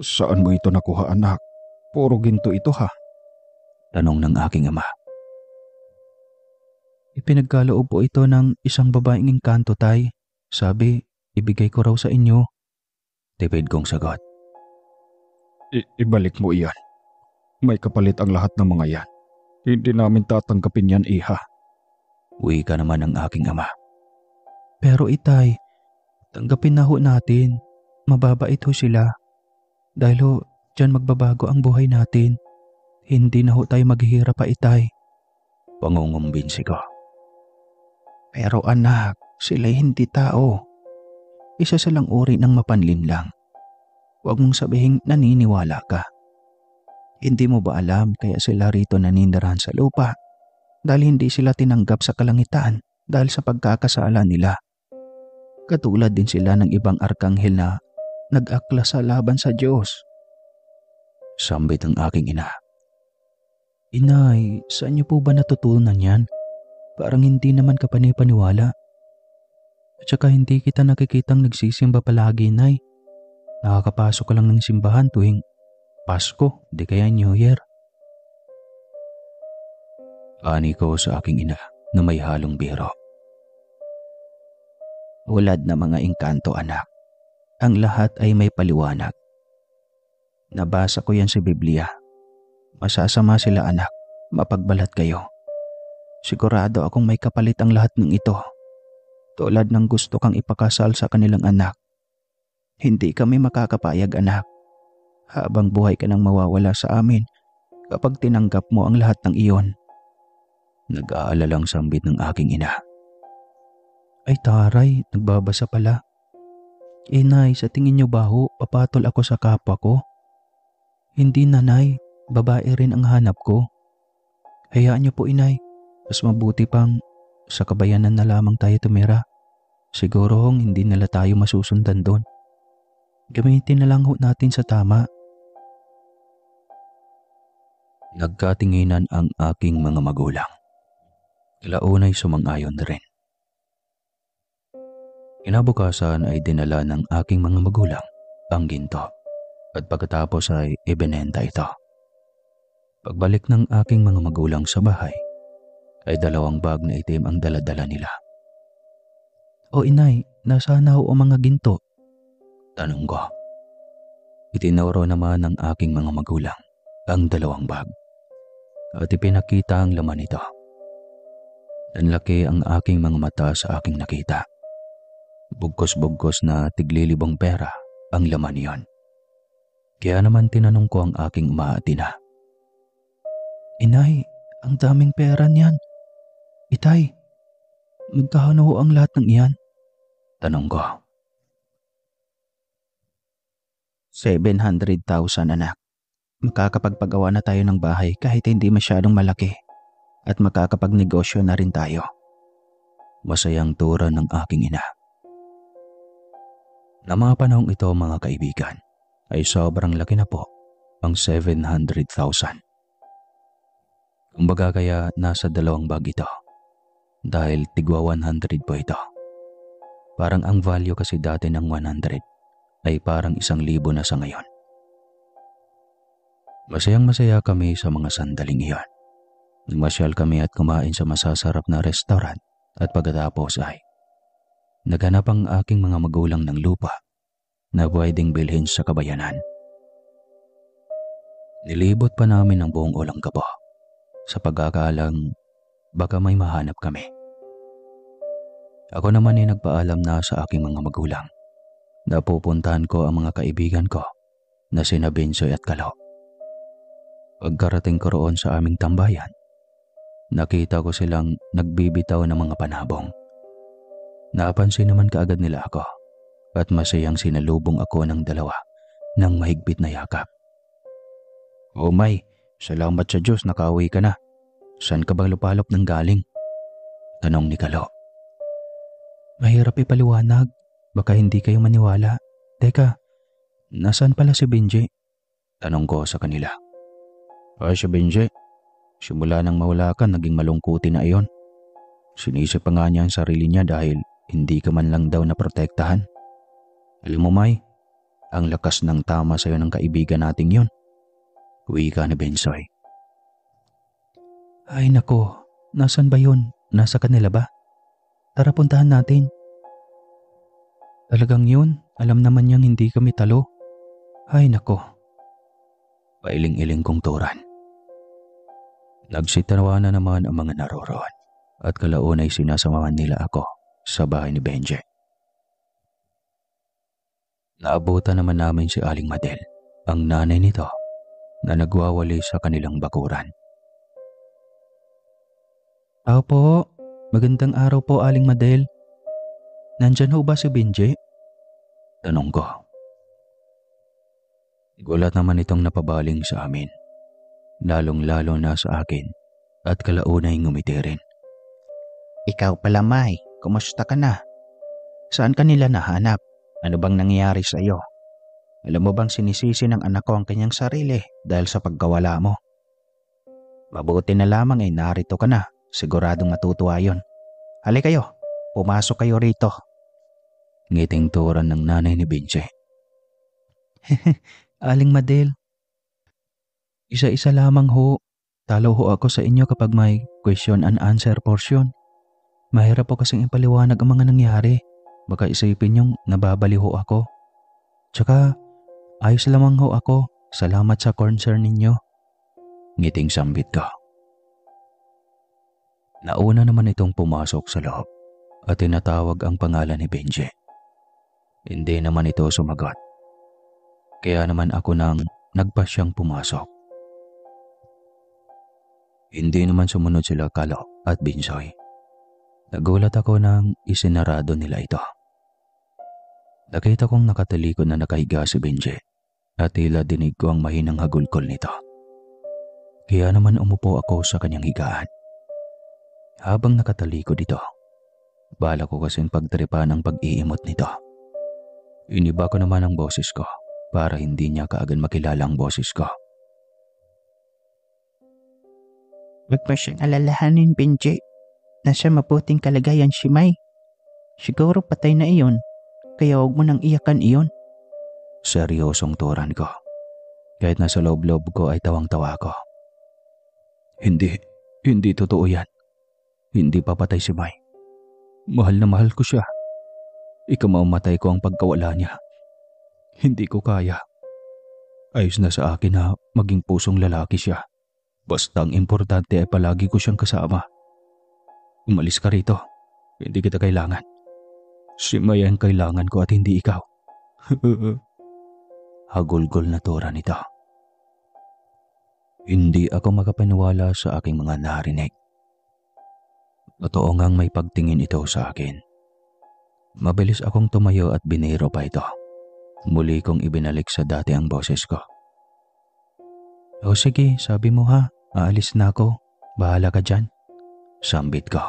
Saan mo ito nakuha, anak? Puro ginto ito, ha? Tanong ng aking ama. Ipinagkaloob po ito ng isang babaeng engkanto, tay. Sabi, ibigay ko raw sa inyo. Tipid kong sagot. Ibalik mo iyan. May kapalit ang lahat ng mga yan. Hindi namin tatanggapin yan, iha. Wika naman ng aking ama. Pero itay, tanggapin na ho natin. Mababait ho sila. Dahil ho, dyan magbabago ang buhay natin. Hindi na ho tayo maghihirap pa, itay. Pangungumbinsi ko. Pero anak, sila'y hindi tao. Isa silang uri ng mapanlinlang. Huwag mong sabihing naniniwala ka. Hindi mo ba alam kaya sila rito naninirahan sa lupa? Dahil hindi sila tinanggap sa kalangitan dahil sa pagkakasala nila. Katulad din sila ng ibang arkanghel na nag-akla sa laban sa Diyos. Sambit ang aking ina. Inay, saan niyo po ba natutunan yan? Parang hindi naman ka panipaniwala. At saka hindi kita nakikitang nagsisimba palagi, Nay. Nakakapasok ka lang ng simbahan tuwing Pasko, di kaya New Year. Ani ko sa aking ina na may halong biro. Ulad na mga engkanto, anak. Ang lahat ay may paliwanag. Nabasa ko yan sa Biblia. Masasama sila, anak. Mapagbalat kayo. Sigurado akong may kapalit ang lahat ng ito. Tulad ng gusto kang ipakasal sa kanilang anak. Hindi kami makakapayag, anak. Habang buhay ka nang mawawala sa amin kapag tinanggap mo ang lahat ng iyon. Nag-aalalang sambit ng aking ina. Ay taray, nagbabasa pala. Inay, sa tingin niyo ba ho, papatol ako sa kapwa ko? Hindi, nanay, babae rin ang hanap ko. Hayaan niyo po, inay. Mas mabuti pang sa kabayanan na lamang tayo tumira. Siguro hindi nila tayo masusundan doon. Gamitin na lang ho natin sa tama. Nagkatinginan ang aking mga magulang. Launay sumang-ayon na rin. Kinabukasan ay dinala ng aking mga magulang ang ginto at pagkatapos ay ibinenta ito. Pagbalik ng aking mga magulang sa bahay, ay 2 bag na itim ang daladala nila. O inay, nasaan na ho ang mga ginto? Tanong ko. Itinuro naman ng aking mga magulang ang 2 bag at ipinakita ang laman nito. Nanlaki ang aking mga mata sa aking nakita. Bugkos-bugkos na tig-2,000 pera ang laman niyon. Kaya naman tinanong ko ang aking ama at ina. Inay, ang daming pera niyan. Itay, magkano ho ang lahat ng iyan? Tanong ko. 700,000 anak. Makakapagpagawa na tayo ng bahay kahit hindi masyadong malaki at makakapagnegosyo na rin tayo. Masayang tura ng aking ina. Na mga panahong ito mga kaibigan, ay sobrang laki na po ang 700,000. Kumbaga kaya nasa 2 bag ito dahil tigwa 100 po ito. Parang ang value kasi dati ng 100 ay parang 1,000 na sa ngayon. Masayang masaya kami sa mga sandaling iyon. Nagmasyal kami at kumain sa masasarap na restaurant at pagkatapos ay naghanap ang aking mga magulang ng lupa na pwedeng bilhin sa kabayanan. Nilibot pa namin ang buong Olongapo sa pagkakaalang baka may mahanap kami. Ako naman ay nagpaalam na sa aking mga magulang na pupuntahan ko ang mga kaibigan ko na sina Binsoy at Kalo. Pagkarating ko roon sa aming tambayan, nakita ko silang nagbibitaw ng mga panabong. Napansin naman kaagad nila ako at masayang sinalubong ako ng 2 ng mahigpit na yakap. "O May, salamat sa Diyos nakauwi ka na. Saan ka bang lupalop nang galing?" Tanong ni Kalo. Mahirap ipaliwanag. Baka hindi kayo maniwala. Teka, nasaan pala si Benji? Tanong ko sa kanila. "Ay, si Benji, simula nang mawala ka naging malungkutin na iyon. Sinisip pa nga niya ang sarili niya dahil hindi ka man lang daw naprotektahan. Alam mo May, ang lakas ng tama sa'yo ng kaibigan nating yun." Wika ni Bensoy. Ay nako, nasan ba yun? Nasa kanila ba? Tara puntahan natin. Talagang yun, alam naman niyang hindi kami talo. Ay nako. Pailing-iling kong turan. Nagsitawa na naman ang mga naroroon at kalaunay sinasamahan nila ako sa bahay ni Benji. Naabutan naman namin si Aling Madel, ang nanay nito, na nagwawali sa kanilang bakuran. Tao po, magandang araw po Aling Madel. Nandyan ho ba si Benji? Tanong ko. Gulat naman itong napabaling sa amin, lalong-lalo na sa akin at kalaunay ngumiti rin. Ikaw pala May, kumusta ka na? Saan ka nila nahanap? Ano bang nangyayari sa iyo? Alam mo bang sinisisi ng anak ko ang kanyang sarili dahil sa pagkawala mo? Mabuti na lamang ay narito ka na, siguradong matutuwa yun. Halika kayo, pumasok kayo rito. Ngiting turan ng nanay ni Benji. Aling Madel, isa-isa lamang ho. Talo ho ako sa inyo kapag may question and answer portion. Mahirap po kasing ipaliwanag ang mga nangyari. Baka isipin niyong nababali ho ako. Tsaka, ayos lamang ho ako. Salamat sa concern ninyo. Ngiting sambit ko. Nauna naman itong pumasok sa loob at tinatawag ang pangalan ni Benji. Hindi naman ito sumagot. Kaya naman ako nang nagpa siyang pumasok. Hindi naman sumunod sila Kalo at Binsoy. Nagulat ako nang isinarado nila ito. Nakita kong nakatalikod na nakahiga si Benji at tila dinig ko ang mahinang hagulkol nito. Kaya naman umupo ako sa kanyang higaan. Habang nakatalikod ito, bala ko kasing pagtripan ang pag-iimot nito. Iniba ko naman ang boses ko para hindi niya kaagad makilala ang boses ko. Huwag mo siyang alalahanin, Benji. Nasa mabuting kalagayan si May. Siguro patay na iyon, kaya huwag mo nang iyakan iyon. Seryosong turan ko. kahit nasa loob-loob ko ay tawang-tawa ako. Hindi totoo yan. Hindi papatay si May. Mahal na mahal ko siya. Ikamamatay ko ang pagkawala niya. Hindi ko kaya. Ayos na sa akin na maging pusong lalaki siya. Basta ang importante ay palagi ko siyang kasama. Umalis ka rito. Hindi kita kailangan. Si May ang kailangan ko at hindi ikaw. Hagulgol na tura nito. Hindi ako makapaniwala sa aking mga narinig. Totoo ngang may pagtingin ito sa akin. Mabilis akong tumayo at biniro pa ito. Muli kong ibinalik sa dati ang boses ko. O sige, sabi mo ha, aalis na ako. Bahala ka dyan. Sambit ko.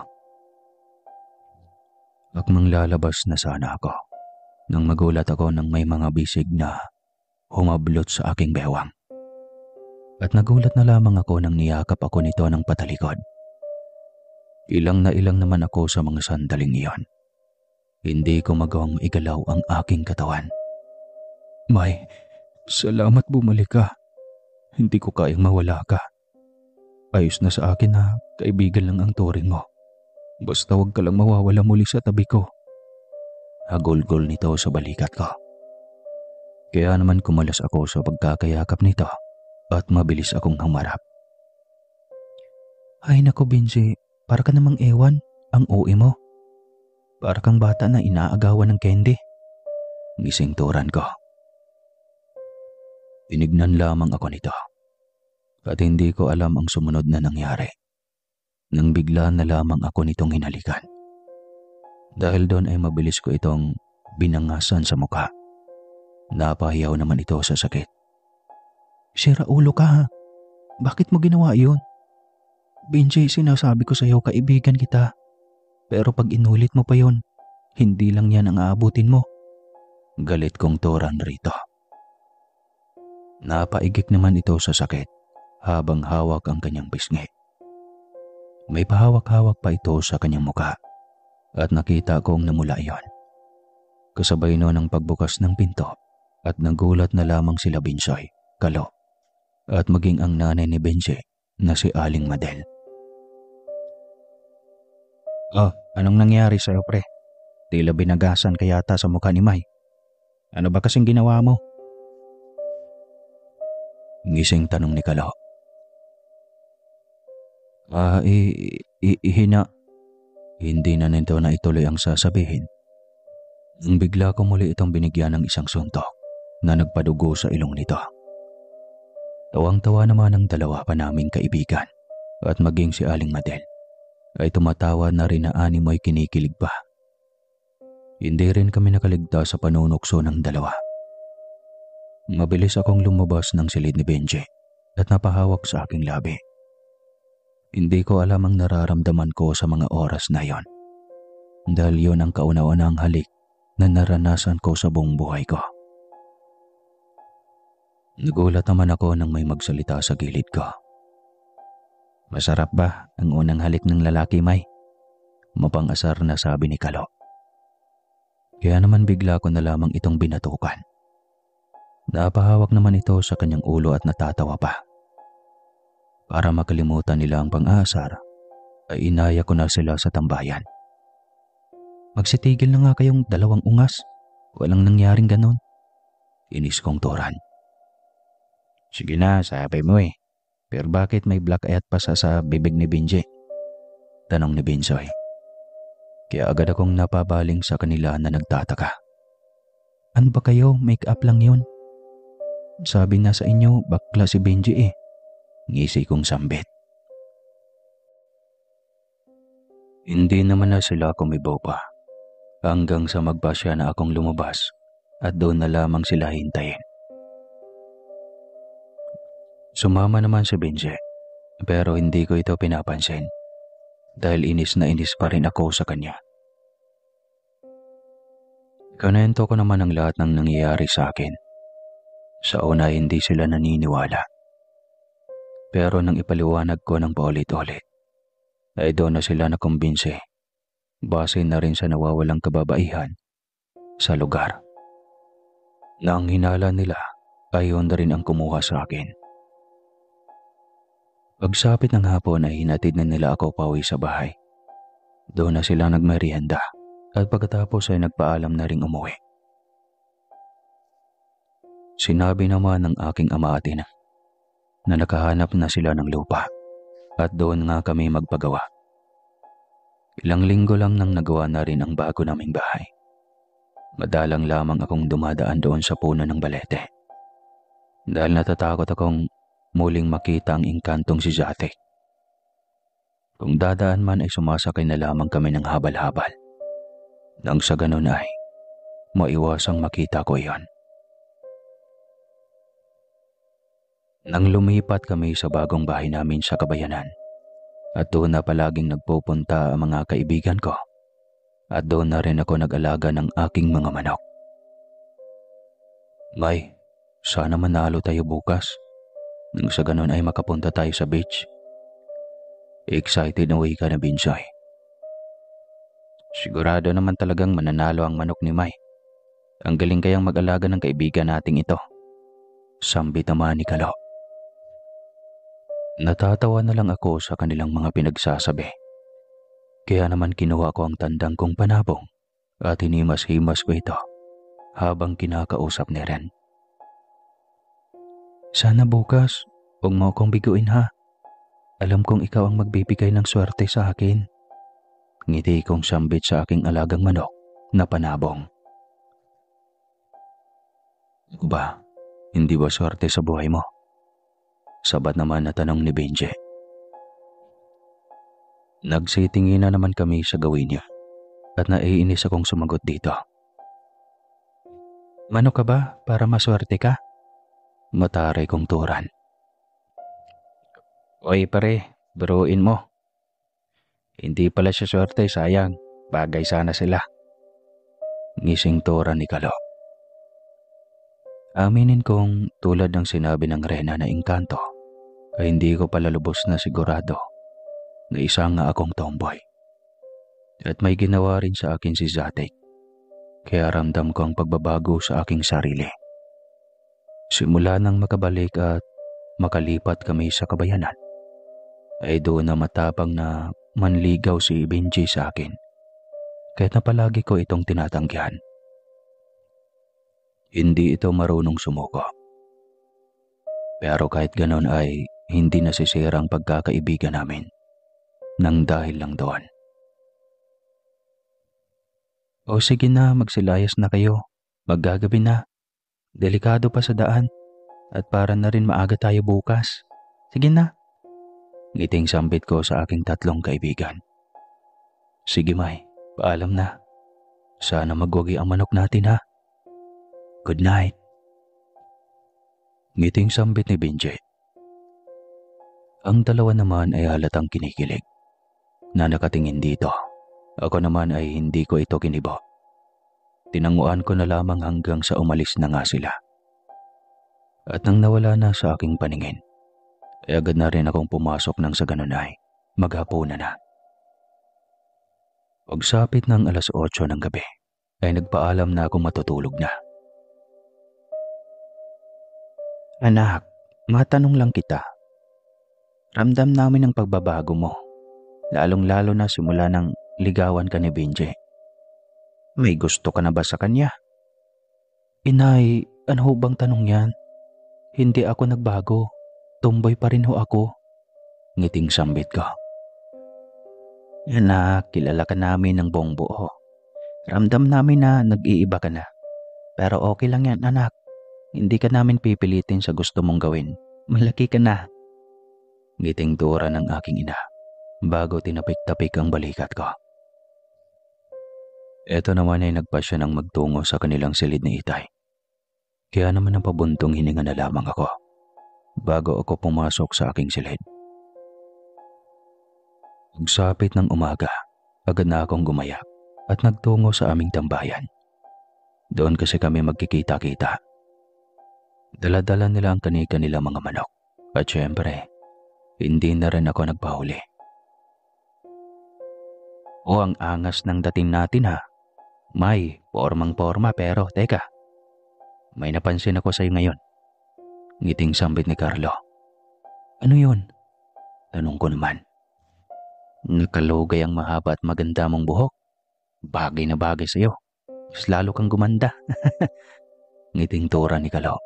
Akmang lalabas na sana ako nang magulat ako ng may mga bisig na humablot sa aking bewang. At nagulat na lamang ako nang niyakap ako nito ng patalikod. Ilang na ilang naman ako sa mga sandaling iyon. Hindi ko magawang igalaw ang aking katawan. May, salamat bumalik ka. Hindi ko kayang mawala ka. Ayos na sa akin na kaibigan lang ang turing mo. Basta huwag ka lang mawawala muli sa tabi ko. Hagulgol nito sa balikat ko. Kaya naman kumalas ako sa pagkakayakap nito at mabilis akong humarap. Ay nako Benji, para ka namang ewan, ang OA mo. Para kang bata na inaagawan ng candy. Gising turan ko. Tinignan lamang ako nito. At hindi ko alam ang sumunod na nangyari. Nang bigla na lamang ako nitong hinalikan. Dahil doon ay mabilis ko itong binangasan sa mukha. Napahiyaw naman ito sa sakit. Sira ulo ka ha. Bakit mo ginawa yun? Benji, sinasabi ko sa iyo kaibigan kita. Pero pag inulit mo pa yun, hindi lang yan ang aabutin mo. Galit kong turan rito. Napaigik naman ito sa sakit habang hawak ang kanyang pisngi. May pahawak-hawak pa ito sa kanyang mukha at nakita kong namula iyon. Kasabay noon ang pagbukas ng pinto at nagulat na lamang sila Binsoy, Kalo at maging ang nanay ni Benji na si Aling Madel. Oh, anong nangyari sa'yo pre? Tila binagasan ka yata sa mukha ni May. Ano ba kasing ginawa mo? Ngising tanong ni Kalo. Hindi na nito na ituloy ang sasabihin. Nang bigla ko muli itong binigyan ng isang suntok na nagpadugo sa ilong nito. Tawang-tawa naman ang dalawa pa naming kaibigan at maging si Aling Madel ay tumatawa na rin na animoy kinikilig pa. Hindi rin kami nakaligtas sa panunukso ng dalawa. Mabilis akong lumabas ng silid ni Benji at napahawak sa aking labi. Hindi ko alam ang nararamdaman ko sa mga oras na yon. Dahil yon ang kauna-unahang halik na naranasan ko sa buong buhay ko. Nagulat naman ako nang may magsalita sa gilid ko. Masarap ba ang unang halik ng lalaki, May? Mapang-asar na sabi ni Kalo. Kaya naman bigla ko na lamang itong binatukan. Napahawak naman ito sa kanyang ulo at natatawa pa. Para makalimutan nila ang pang-aasar, ay inaya ko na sila sa tambayan. Magsitigil na nga kayong dalawang ungas. Walang nangyaring ganon. Inis kong turan. Sige na, sabi mo eh. Pero bakit may black eye at pasa sa bibig ni Benji? Tanong ni Binsoy. Kaya agad akong napabaling sa kanila na nagtataka. Ano ba kayo? Make-up lang yun. Sabi na sa inyo, bakla si Benji eh. Ngisi kong sambit. Hindi naman na sila kumibo pa. Hanggang sa magpasya na akong lumabas at doon na lamang sila hintayin. Sumama naman si Benji, pero hindi ko ito pinapansin dahil inis na inis pa rin ako sa kanya. Kanento ko naman ang lahat ng nangyayari sa akin. Sa una hindi sila naniniwala. Pero nang ipaliwanag ko ng paulit-ulit, ay doon na sila nakumbinsi, base na rin sa nawawalang kababaihan sa lugar. Na ang hinala nila ay yun na rin ang kumuha sa akin. Pagsapit ng hapon ay hinatid na nila ako pauwi sa bahay. Doon na sila nagmerienda at pagkatapos ay nagpaalam na ring umuwi. Sinabi naman ng aking ama at ina na nakahanap na sila ng lupa at doon nga kami magpagawa. Ilang linggo lang nang nagawa na rin ang bago naming bahay. Madalang lamang akong dumadaan doon sa puno ng balete dahil natatakot akong muling makita ang engkantong si Zate. Kung dadaan man ay sumasakay na lamang kami ng habal-habal. Nang sa ganun ay maiwasang makita ko iyon. Nang lumipat kami sa bagong bahay namin sa Kabayanan at doon na palaging nagpupunta ang mga kaibigan ko at doon na rin ako nag-alaga ng aking mga manok. May, sana manalo tayo bukas. Nang sa ganun ay makapunta tayo sa beach. Excited na uwi ka na, Binsoy. Sigurado naman talagang mananalo ang manok ni May. Ang galing kayang mag-alaga ng kaibigan nating ito. Sambit naman ni Kalo. Natatawa na lang ako sa kanilang mga pinagsasabi. Kaya naman kinuha ko ang tandang kong panabong at hinimas-himas ko ito habang kinakausap ni Ren. Sana bukas, huwag mo akong biguin ha. Alam kong ikaw ang magbibigay ng swerte sa akin. Ngiti kong sambit sa aking alagang manok na panabong. Ako ba, hindi ba swerte sa buhay mo? Sabat naman na tanong ni Benji. Nagsitingin na naman kami sa gawin niya at naiinis akong sumagot dito. Manok ka ba para maswerte ka? Mataray kong turan. Oy pare, biruin mo. Hindi pala siya swerte, sayang. Bagay sana sila. Ngising turan ni Kalo. Aminin kong tulad ng sinabi ng Rena na engkanto, ay hindi ko pala lubos na sigurado na isa nga akong tomboy. At may ginawa rin sa akin si Zatek, kaya ramdam ko ang pagbabago sa aking sarili. Simula nang makabalik at makalipat kami sa Kabayanan, ay doon na matapang na manligaw si Benji sa akin, kahit na palagi ko itong tinatanggihan. Hindi ito marunong sumuko. Pero kahit ganon ay hindi nasisira ang pagkakaibigan namin nang dahil lang doon. O sige na, magsilayas na kayo. Maggagabi na. Delikado pa sa daan at para na rin maaga tayo bukas. Sige na. Ngiting sambit ko sa aking tatlong kaibigan. Sige May, paalam na. Sana magwagi ang manok natin ha. Good night. Ngiting sambit ni Benji. Ang dalawa naman ay halatang kinikilig na nakatingin dito. Ako naman ay hindi ko ito kinibo. Tinanguan ko na lamang hanggang sa umalis na nga sila. At nang nawala na sa aking paningin, ay agad na rin akong pumasok nang sa ganun ay maghapunan na. Pagsapit ng 8:00 ng gabi, ay nagpaalam na akong matutulog na. Anak, matanong lang kita. Ramdam namin ang pagbabago mo, lalong-lalo na simula nang ligawan ka ni Benji. May gusto ka na ba sa kanya? Inay, ano ho bang tanong yan? Hindi ako nagbago. Tomboy pa rin ho ako. Ngiting sambit ko. Anak, kilala ka namin ng buong buo. Ramdam namin na nag-iiba ka na. Pero okay lang yan, anak. Hindi ka namin pipilitin sa gusto mong gawin. Malaki ka na. Ngiting tura ng aking ina bago tinapik-tapik ang balikat ko. Ito naman ay nagpasya ng magtungo sa kanilang silid ni Itay. Kaya naman ang pabuntong hininga na lamang ako bago ako pumasok sa aking silid. Pagsapit ng umaga, agad na akong gumayak at nagtungo sa aming tambayan. Doon kasi kami magkikita-kita. Dala-dala nila ang kani-kanila mga manok at syempre, hindi na rin ako nagpahuli. O ang angas ng dating natin ha. May, pormang-porma pero teka. May napansin ako sa'yo ngayon. Ngiting sambit ni Carlo. Ano yun? Tanong ko naman. Nakalugay ang mahaba at maganda mong buhok. Bagay na bagay sa'yo. Mas lalo kang gumanda. Ngiting tura ni Kalo.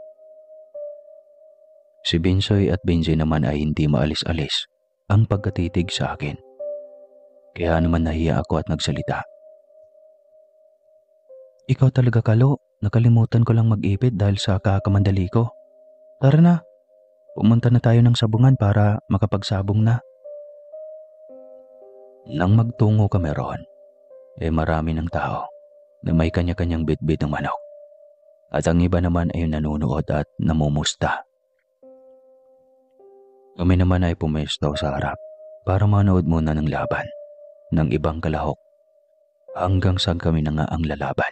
Si Binsoy at Benji naman ay hindi maalis-alis ang pagkatitig sa akin. Kaya naman nahiya ako at nagsalita. Ikaw talaga, Kalo. Nakalimutan ko lang mag-ipit dahil sa kakamandali ko. Tara na. Pumunta na tayo ng sabungan para makapagsabong na. Nang magtungo kami roon, marami ng tao na may kanya-kanyang bitbit ng manok. At ang iba naman ay nanunood at namumusta. Kami naman ay pumesto sa harap para manood muna ng laban ng ibang kalahok hanggang saan kami na nga ang lalaban.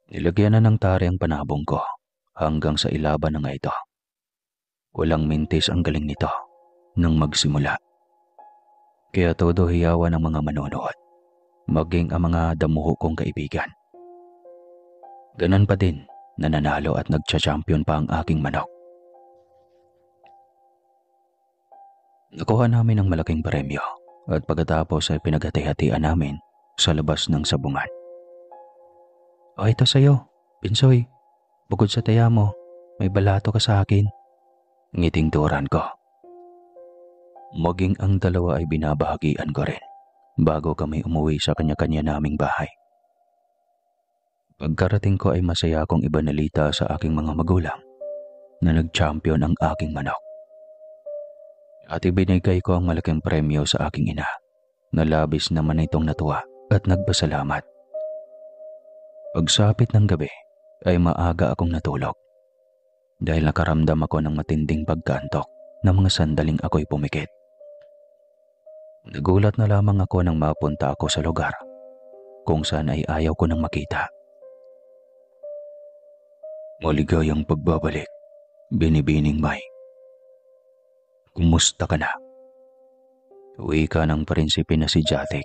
Nilagyan na ng tari ang panabong ko hanggang sa ilaban na nga ito. Walang mintis ang galing nito nang magsimula. Kaya todo hiyawan ang mga manonood, maging ang mga damuho kong kaibigan. Ganon pa din, nananalo at nagcha-champion pa ang aking manok. Nakuha namin ang malaking premyo at pagkatapos ay pinaghati-hatian namin sa labas ng sabungan. O ito sa'yo, Binsoy. Bukod sa taya mo, may balato ka sa akin. Ngiting turan ko. Maging ang dalawa ay binabahagian ko rin bago kami umuwi sa kanya-kanya naming bahay. Pagkarating ko ay masaya akong ibanalita sa aking mga magulang na nag-champion ang aking manok. At ibinigay ko ang malaking premyo sa aking ina na labis naman itong natuwa at nagpasalamat. Pagsapit ng gabi ay maaga akong natulog dahil nakaramdam ako ng matinding pagkantok na mga sandaling ako'y pumikit. Nagulat na lamang ako nang mapunta ako sa lugar kung saan ay ayaw ko nang makita. Maligayang pagbabalik, Binibining May. Kumusta ka na? Uwi ka ng prinsipe na si Jatek.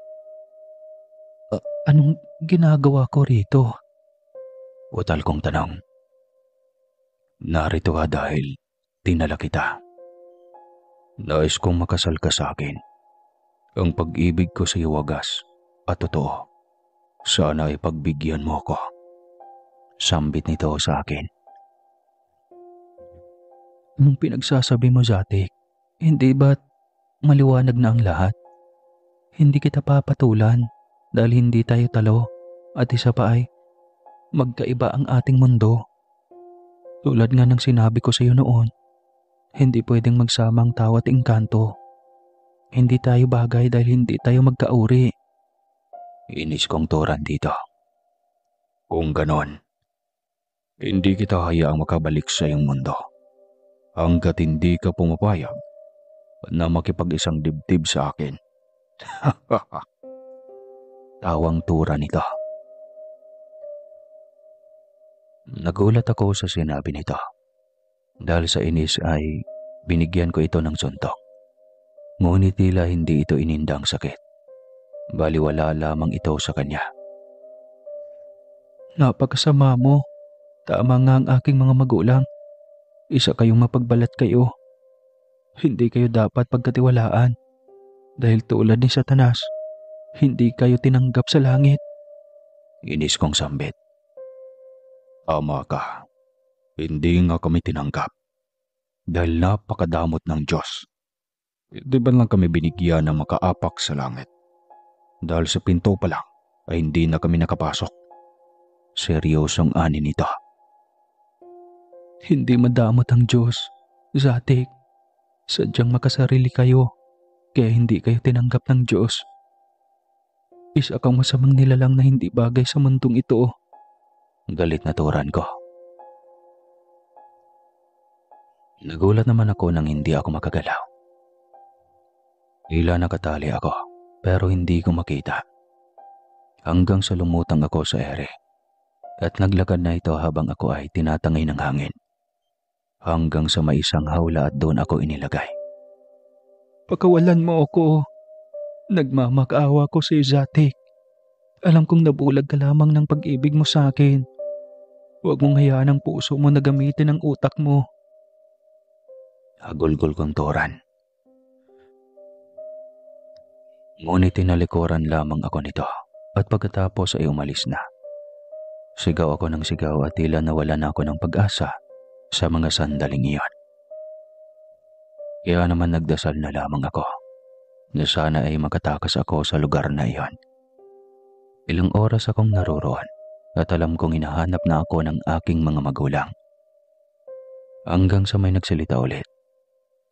Anong ginagawa ko rito? Utal kong tanong. Narito ka dahil tinala kita. Nais kong makasal ka sa akin. Ang pag-ibig ko sa iyo wagas at totoo. Sana ay pagbigyan mo ko. Sambit nito sa akin. Anong pinagsasabi mo, Jatek? Hindi ba't maliwanag na ang lahat? Hindi kita papatulan dahil hindi tayo talo at isa pa ay magkaiba ang ating mundo. Tulad nga ng sinabi ko sa iyo noon, hindi pwedeng magsama ang tawa at engkanto. Hindi tayo bagay dahil hindi tayo magkauri. Inis kong turan dito. Kung ganon, hindi kita hayaang makabalik sa iyong mundo hanggat hindi ka pumapayag na makipag-isang dibdib sa akin. Tawang tura nito. Nagulat ako sa sinabi nito. Dahil sa inis ay binigyan ko ito ng suntok. Ngunit tila hindi ito inindang sakit. Baliwala lamang ito sa kanya. Napakasama mo. Tama nga ang aking mga magulang. Isa kayong mapagbalat kayo. Hindi kayo dapat pagkatiwalaan. Dahil tulad ni Satanas, hindi kayo tinanggap sa langit. Inis kong sambit. Ama ka. Hindi nga kami tinanggap. Dahil napakadamot ng Diyos. Di ba lang kami binigyan ng makaapak sa langit? Dahil sa pinto pa lang ay hindi na kami nakapasok. Seryosong ani nito. Hindi madamot ang Diyos, Zatek. Sadyang makasarili kayo, kaya hindi kayo tinanggap ng Diyos. Isa kang masamang nilalang na hindi bagay sa mundong ito. Galit na turan ko. Nagulat naman ako nang hindi ako makagalaw. Tila nakatali ako, pero hindi ko makita. Hanggang sa lumutang ako sa ere. At naglakad na ito habang ako ay tinatangay ng hangin. Hanggang sa may isang hawla at doon ako inilagay. Pakawalan mo ako. Nagmamakaawa ko sa iyo, Zatek. Alam kong nabulag ka lamang ng pag-ibig mo sa akin. Huwag mong hayaan ang puso mo na gamitin ang utak mo Hagulgol kong turan. Ngunit tinalikuran lamang ako nito at pagkatapos ay umalis na. Sigaw ako ng sigaw at tila nawala na ako ng pag-asa sa mga sandaling iyon. Kaya naman nagdasal na lamang ako na sana ay makatakas ako sa lugar na iyon. Ilang oras akong naroroon at alam kong hinahanap na ako ng aking mga magulang. Hanggang sa may nagsalita ulit.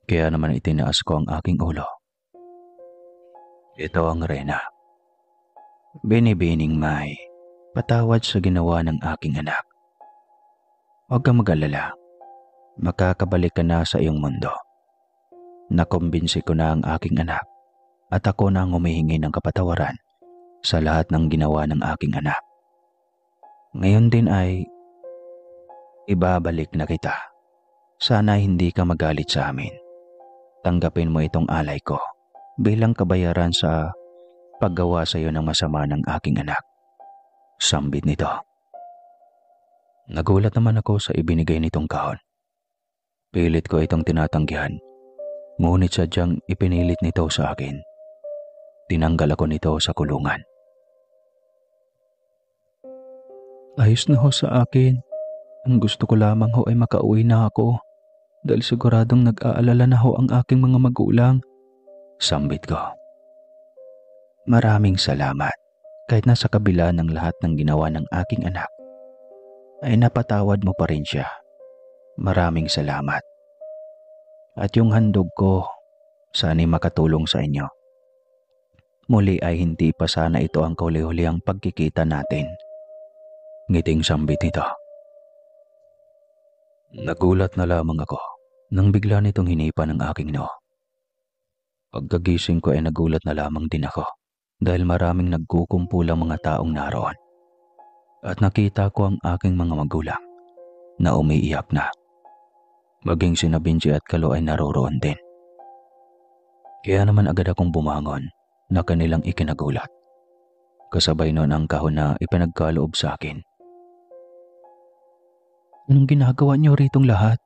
Kaya naman itinaas ko ang aking ulo. Ito ang Rena. Binibining May, patawad sa ginawa ng aking anak. Huwag kang mag-alala. Makakabalik ka na sa iyong mundo. Nakumbinsi ko na ang aking anak at ako na ang humihingi ng kapatawaran sa lahat ng ginawa ng aking anak. Ngayon din ay ibabalik na kita. Sana hindi ka magalit sa amin. Tanggapin mo itong alay ko bilang kabayaran sa paggawa sa iyo ng masama ng aking anak. Sambit nito. Nagulat naman ako sa ibinigay nitong kahon. Pilit ko itong tinatanggihan, ngunit sadyang ipinilit nito sa akin. Tinanggal ako nito sa kulungan. Ayos na ho sa akin. Ang gusto ko lamang ho ay makauwi na ako dahil siguradong nag-aalala na ho ang aking mga magulang. Sambit ko. Maraming salamat. Kahit nasa kabila ng lahat ng ginawa ng aking anak, ay napatawad mo pa rin siya. Maraming salamat. At yung handog ko, sana'y makatulong sa inyo. Muli ay hindi pa sana ito ang kauli-huli ang pagkikita natin. Ngiting sambit nito. Nagulat na lamang ako nang bigla nitong hinipan ang aking noo. Pagkagising ko ay nagulat na lamang din ako dahil maraming nagkukumpulang mga taong naroon. At nakita ko ang aking mga magulang na umiiyak na. Maging sina Benji at Kalo ay naroroon din. Kaya naman agad akong bumangon na kanilang ikinagulat. Kasabay noon ang kahon na ipinagkaloob sa akin. Anong ginagawa niyo ritong lahat?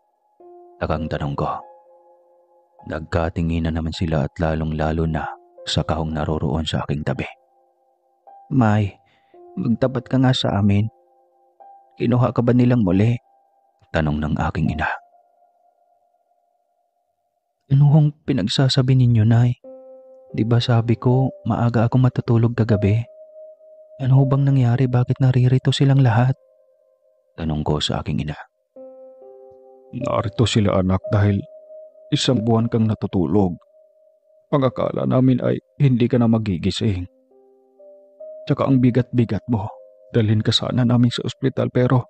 Takang tanong ko. Nagkatinginan naman sila at lalong-lalo na sa kahong naroroon sa aking tabi. May, magtapat ka nga sa amin. Kinuha ka ba nilang muli? Tanong ng aking ina. Ano hong pinagsasabi ninyo, Nay? Di ba sabi ko maaga ako matutulog kagabi? Ano ho bang nangyari? Bakit naririto silang lahat? Tanong ko sa aking ina. Narito sila anak dahil isang buwan kang natutulog. Ang akala namin ay hindi ka na magigising. Tsaka ang bigat-bigat mo. Dalhin ka sana namin sa ospital pero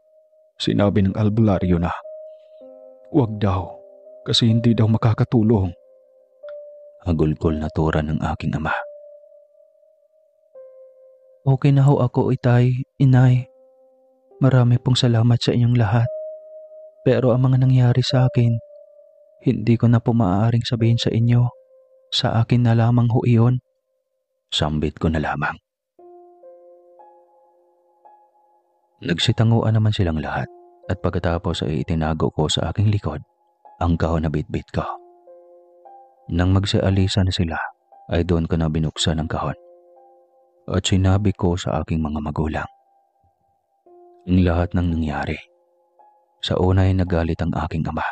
sinabi ng albularyo na huwag daw kasi hindi daw makakatulong. Agulgol na tura ng aking ama. Okay na ho ako, itay, inay. Marami pong salamat sa inyong lahat. Pero ang mga nangyari sa akin, hindi ko na po maaaring sabihin sa inyo. Sa akin na lamang ho iyon. Sambit ko na lamang. Nagsitanguan naman silang lahat at pagkatapos ay itinago ko sa aking likod ang kahon na bitbit ko. Nang magsialisa na sila ay doon ko na binuksan ang kahon at sinabi ko sa aking mga magulang ang lahat ng nangyari. Sa una ay nagalit ang aking ama,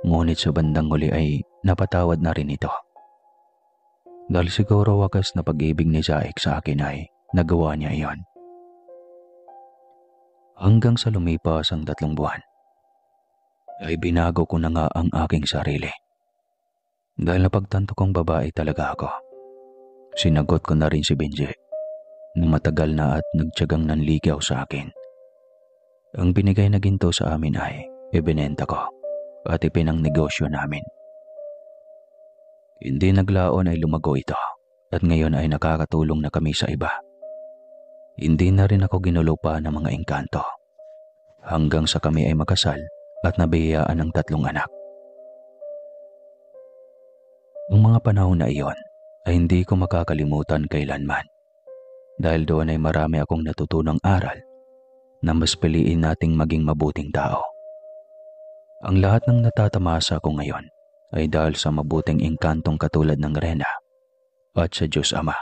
ngunit sa bandang huli ay napatawad na rin ito. Dahil siguro wakas na pag-ibig ni Zaek sa akin ay nagawa niya iyon. Hanggang sa lumipas ang 3 buwan, ay binago ko na nga ang aking sarili. Dahil napagtanto kong babae talaga ako, sinagot ko na rin si Benji na matagal na at nagtiyagang nanligaw sa akin. Ang binigay na ginto sa amin ay ibinenta ko at ipinang negosyo namin. Hindi naglaon ay lumago ito at ngayon ay nakakatulong na kami sa iba. Hindi na rin ako ginulo pa ng mga engkanto hanggang sa kami ay makasal at nabiyayaan ng 3 anak. Noong mga panahon na iyon ay hindi ko makakalimutan kailanman dahil doon ay marami akong natutunang aral na mas piliin nating maging mabuting tao. Ang lahat ng natatamasa ko ngayon ay dahil sa mabuting engkantong katulad ng Rena at sa Diyos Ama.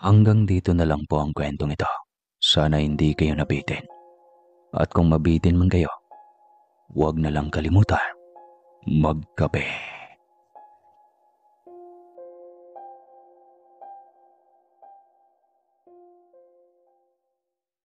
Hanggang dito na lang po ang kwentong ito. Sana hindi kayo nabitin. At kung mabitin man kayo, huwag na lang kalimutan magkape.